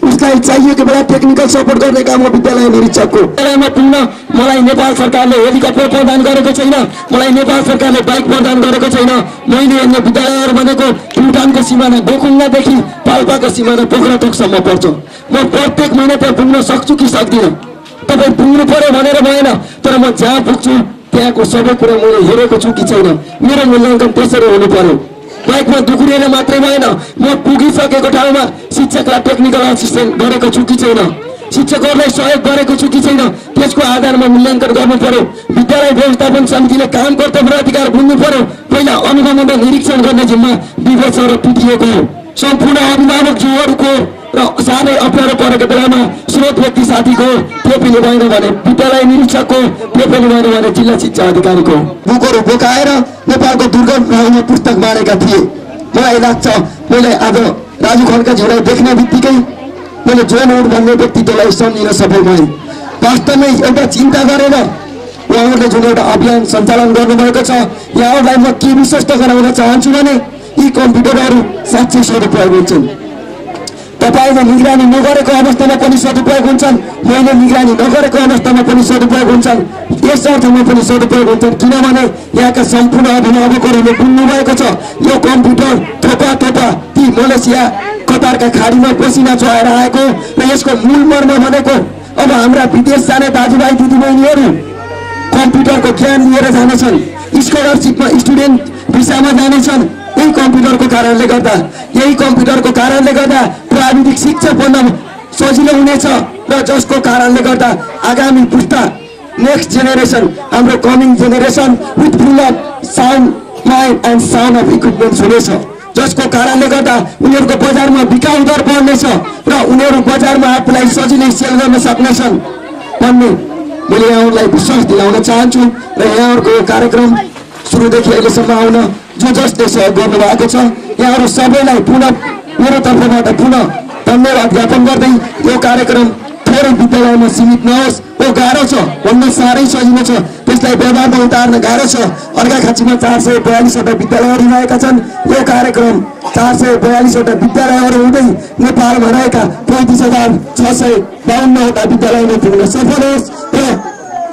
उसलाई चाहिएको बेला टेक्निकल सपोर्ट गर्ने काम हो विद्यालय निरीक्षकको। विद्यालयमा पुग्न मलाई नेपाल सरकारले हेलिकप्टर प्रदान गरेको छैन, मलाई नेपाल सरकारले बाइक प्रदान गरेको छैन। मैले हेर्ने विद्यालयहरू भनेको भुटानको सिमाना गोकुङ्गादेखि पाल्पाको सिमाना पोखराथोकसम्म पर्छ। म प्रत्येक महिना त्यहाँ पुग्न सक्छु कि सक्दिनँ? तपाईँ पुग्नु पर्यो भनेर भएन, तर म जहाँ पुग्छु त्यहाँको सबै कुरा मैले हेरेको छु कि छैन, मेरो मूल्याङ्कन त्यसरी हुनु पर्यो। बाइकमा दुखुरेन मात्रै भएन, म पुगिसकेको ठाउँमा शिक्षकलाई टेक्निकल असिस्टेन्ट गरेको छु कि छैन, शिक्षकहरूलाई सहयोग गरेको छु कि छैन, त्यसको आधारमा मूल्याङ्कन गर्नु पर्यो। विद्यालय व्यवस्थापन समितिले काम कर्तव्य अधिकार बुझ्नु पर्यो। पहिला अनुगमन र निरीक्षण गर्ने जिम्मा विवेक र पिटिएको हो। सम्पूर्ण अभिभावकज्यूहरूको र साह्रै अप्ठ्यारो परेको बेलामा स्रोत व्यक्ति साथीको त्यो पनि भएन भने विद्यालय निरीक्षकको, त्यो पनि भएन भने जिल्ला शिक्षा अधिकारीको बुकहरू बोकाएर नेपालको दुर्गम ठाउँमा पुस्तक बाँडेका थिए। मलाई लाग्छ मैले आज राजु खड्काज्यूलाई देख्ने बित्तिकै मैले जोन उड भन्ने व्यक्तित्वलाई सम्झिन सफल भएँ। वास्तवमै एउटा चिन्ता गरेर उहाँहरूले जुन एउटा अभियान सञ्चालन गर्नुभएको छ, यहाँहरूलाई म के विश्वस्त गराउन चाहन्छु भने यी कम्प्युटरहरू साँच्चै सदुपयोग हुन्छन्। तपाईँले निगरानी नगरेको अवस्थामा पनि सदुपयोग हुन्छन्, मैले निगरानी नगरेको अवस्थामा पनि सदुपयोग हुन्छन्, यस अर्थमा पनि सदुपयोग हुन्छन्। किनभने यहाँका सम्पूर्ण अभिभावकहरूले बुझ्नुभएको छ यो कम्प्युटर थोपा थोपा ती मलेसिया कतारका खाडीमा पसिना चुहाएर आएको र यसको मूल मर्म भनेको अब हाम्रा विदेश जाने दाजुभाइ दिदीबहिनीहरू कम्प्युटरको ज्ञान लिएर जानेछन्, स्कलरसिपमा स्टुडेन्ट भिसामा जानेछन्। यही कम्प्युटरको कारणले गर्दा, यही कम्प्युटरको कारणले गर्दा प्राविधिक शिक्षा पढ्न सजिलो हुनेछ र जसको कारणले गर्दा आगामी पुस्ता नेक्स्ट जेनेरेसन, हाम्रो coming generation with full of sound mind and sound of equipments हुनेछ, जसको कारणले गर्दा उनीहरूको बजारमा बिकाउ दर बढ्नेछ र उनीहरू बजारमा आफूलाई सजिलै सेल गर्न सक्नेछन् भन्ने मैले यहाँहरूलाई विश्वास दिलाउन चाहन्छु। र यहाँहरूको यो कार्यक्रम सुरुदेखि अहिलेसम्म आउन जो जसले सहयोग गर्नुभएको छ यहाँहरू सबैलाई पुनः मेरो तर्फबाट पुनः धन्यवाद ज्ञापन गर्दै यो कार्यक्रम थोरै विद्यालयमा सीमित नहोस्। यो गाह्रो छ, भन्न साह्रै सजिलो छ, त्यसलाई व्यवहारमा उतार्न गाह्रो छ। अर्घाखाँचीमा 442वटा विद्यालयहरू रहेका छन्। यो कार्यक्रम 442वटा विद्यालयहरू हुँदै नेपालमा रहेका 35,652वटा विद्यालयमा पुग्न सफल होस् र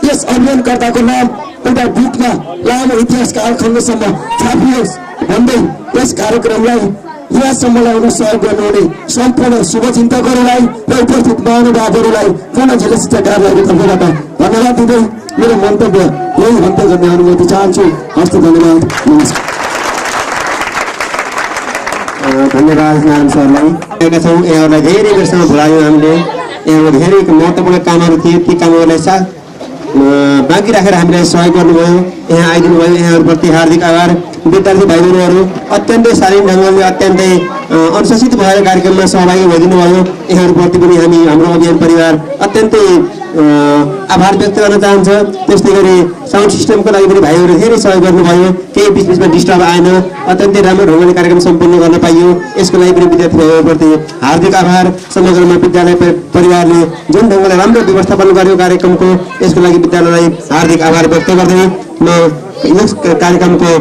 यस अभियानकर्ताको नाम एउटा बुकमा लामो इतिहास कालखण्डसम्म छापियोस् भन्दै यस कार्यक्रमलाई यहाँसम्म ल्याउन सहयोग गर्नुहुने सम्पूर्ण शुभचिन्तकहरूलाई र उपस्थित महानुभावहरूलाई पुनः जिल्ला शिक्षा कार्यालयको तर्फबाट धन्यवाद दिँदै मेरो मन्तव्य यही अन्त्य गर्ने अनुमति चाहन्छु। हस्त धन्यवाद, नमस्कार। धन्यवाद नारायण सरलाई। यहाँहरूलाई धेरै बेरसम्म भुलायौँ हामीले। यहाँको धेरै महत्त्वपूर्ण कामहरू थिए, ती कामहरूलाई बाँकी राखेर हामीलाई सहयोग गर्नुभयो, यहाँ आइदिनु भयो। यहाँहरूप्रति हार्दिक आभार। विद्यार्थी भाइ बहिनीहरू अत्यन्तै शालीन ढङ्गले अत्यन्तै अनुशासित भएर कार्यक्रममा सहभागी भइदिनु भयो। यहाँहरूप्रति पनि हामी हाम्रो अभियान परिवार अत्यन्तै आभार व्यक्त गर्न चाहन्छ। त्यस्तै गरी साउन्ड सिस्टमको लागि पनि भाइहरूले धेरै सहयोग गर्नुभयो, केही बिचबिचमा डिस्टर्ब आएन, अत्यन्तै राम्रो ढङ्गले कार्यक्रम सम्पन्न गर्न पाइयो। यसको लागि पनि विद्यार्थी भाइहरूप्रति हार्दिक आभार। समग्रमा विद्यालय परिवारले जुन ढङ्गले राम्रो व्यवस्थापन गर्यो कार्यक्रमको, यसको लागि विद्यालयलाई हार्दिक आभार व्यक्त गर्दै म यस कार्यक्रमको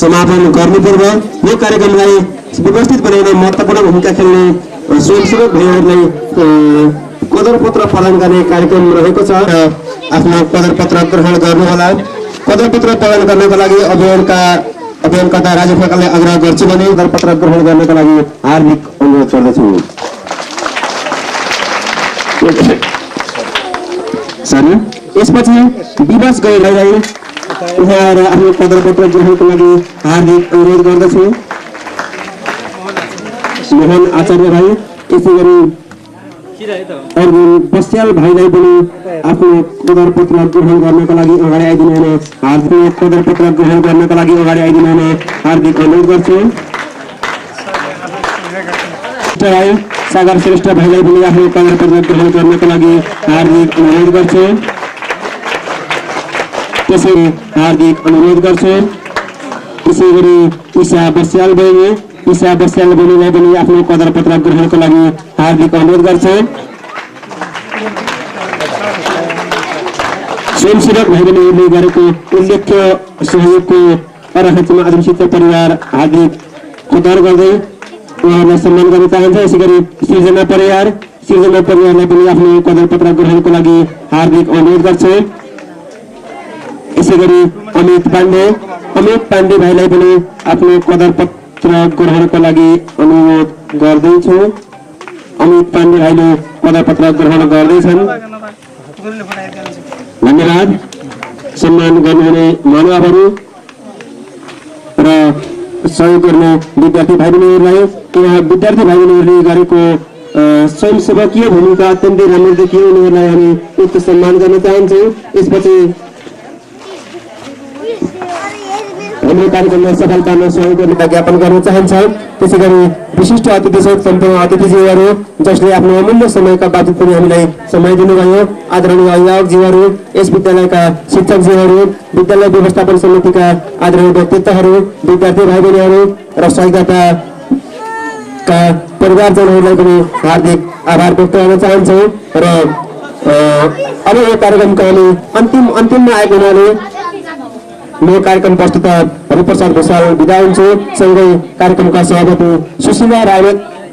समापन गर्नु पूर्व यो कार्यक्रमलाई व्यवस्थित बनाउन महत्त्वपूर्ण भूमिका खेल्ने स्वयंसेवक भाइहरूलाई कदरपत्र प्रदान गर्ने कार्यक्रम रहेको छ र आफ्नो कदरपत्र ग्रहण गर्नुहोला। कदरपत्र प्रदान गर्नको लागि अभियानकर्ता राजु खड्कालाई आग्रह गर्छु भने कदरपत्र ग्रहण गर्नको लागि हार्दिक अनुरोध गर्दछु। सरी यसपछि विवास गैरलाई उहाँहरू आफ्नो कदरपत्र ग्रहणको लागि हार्दिक अनुरोध गर्दछु। मोहन आचार्य भाइ, यसै गरी अर्जुन बस्याल भाइलाई पनि आफ्नो कदरपत्र ग्रहण गर्नको लागि अगाडि आइदिनु हुन हार्दिक कदरपत्र ग्रहण गर्नको लागि अगाडि आइदिनु हुन हार्दिक अनुरोध गर्छु। सागर श्रेष्ठ भाइलाई पनि आफ्नो कदरपत्र ग्रहण गर्नको लागि हार्दिक अनुरोध गर्छु। त्यसरी हार्दिक अनुरोध गर्छु। त्यसै गरी ईशा बस्याल बहिनीलाई पनि आफ्नो कदरपत्र ग्रहणको लागि हार्दिक अनुरोध गर्छु। स्वयंसेवक भाइ बहिनीहरूले गरेको उल्लेख्य सहयोगको अर्घाखाँचीमा आदिमसित परिवार हार्दिक कदर गर्दै उहाँहरूलाई सम्मान गर्न चाहन्छ। यसै गरी सृजना परिवारलाई पनि आफ्नो कदरपत्र ग्रहणको लागि हार्दिक अनुरोध गर्छु। यसै गरी अमित पाण्डे भाइलाई पनि आफ्नो कदरपत्र ग्रहणको लागि अनुरोध गर्दैछु। अमित पाण्डे भाइले पदपत्र ग्रहण गर्दैछन्। धन्यवाद। सम्मान गर्नुहुने महानुभावहरू र सहयोग गर्ने विद्यार्थी भाइ बहिनीहरूलाई, यहाँ विद्यार्थी भाइ बहिनीहरूले गरेको स्वयंसेवकीय भूमिका अत्यन्तै राम्रो देखियो। उनीहरूलाई हामी उक्त सम्मान गर्न चाहन्छौँ। यसपछि हाम्रो कार्यक्रममा सफलतामा सहयोग गर्ने ज्ञापन गर्न चाहन्छ। त्यसै गरी विशिष्ट अतिथि सहित सम्पूर्ण अतिथिज्यूहरू जसले आफ्नो अमूल्य समयका बावजुद पनि हामीलाई समय दिनुभयो, आदरणीय अभिभावकज्यूहरू, यस विद्यालयका शिक्षकज्यूहरू, विद्यालय व्यवस्थापन समितिका आदरणीय व्यक्तित्वहरू, विद्यार्थी भाइ बहिनीहरू र सहयोगदाताका परिवारजनहरूलाई पनि हार्दिक आभार व्यक्त गर्न चाहन्छौँ। र अब यो कार्यक्रमका हामी अन्तिममा आएको हुनाले म कार्यक्रम प्रस्तुता हरिप्रसाद भूषाल बिदा हुन्छु। सँगै कार्यक्रमका सभापति सुशीला राय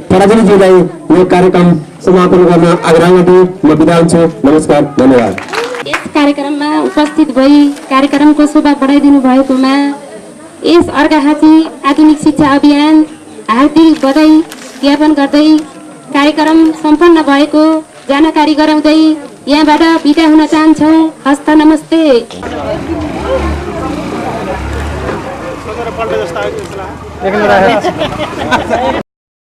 पराजुलीज्यूलाई यो कार्यक्रम समापन गर्न आग्रह गर्दै म बिदा हुन्छु। नमस्कार, धन्यवाद। यस कार्यक्रममा उपस्थित भई कार्यक्रमको शोभा बढाइदिनु भएकोमा यस अर्घाखाँची आधुनिक शिक्षा अभियान हार्दिक बधाई ज्ञापन गर्दै कार्यक्रम सम्पन्न भएको जानकारी गराउँदै यहाँबाट बिदा हुन चाहन्छौँ। हस्त नमस्ते।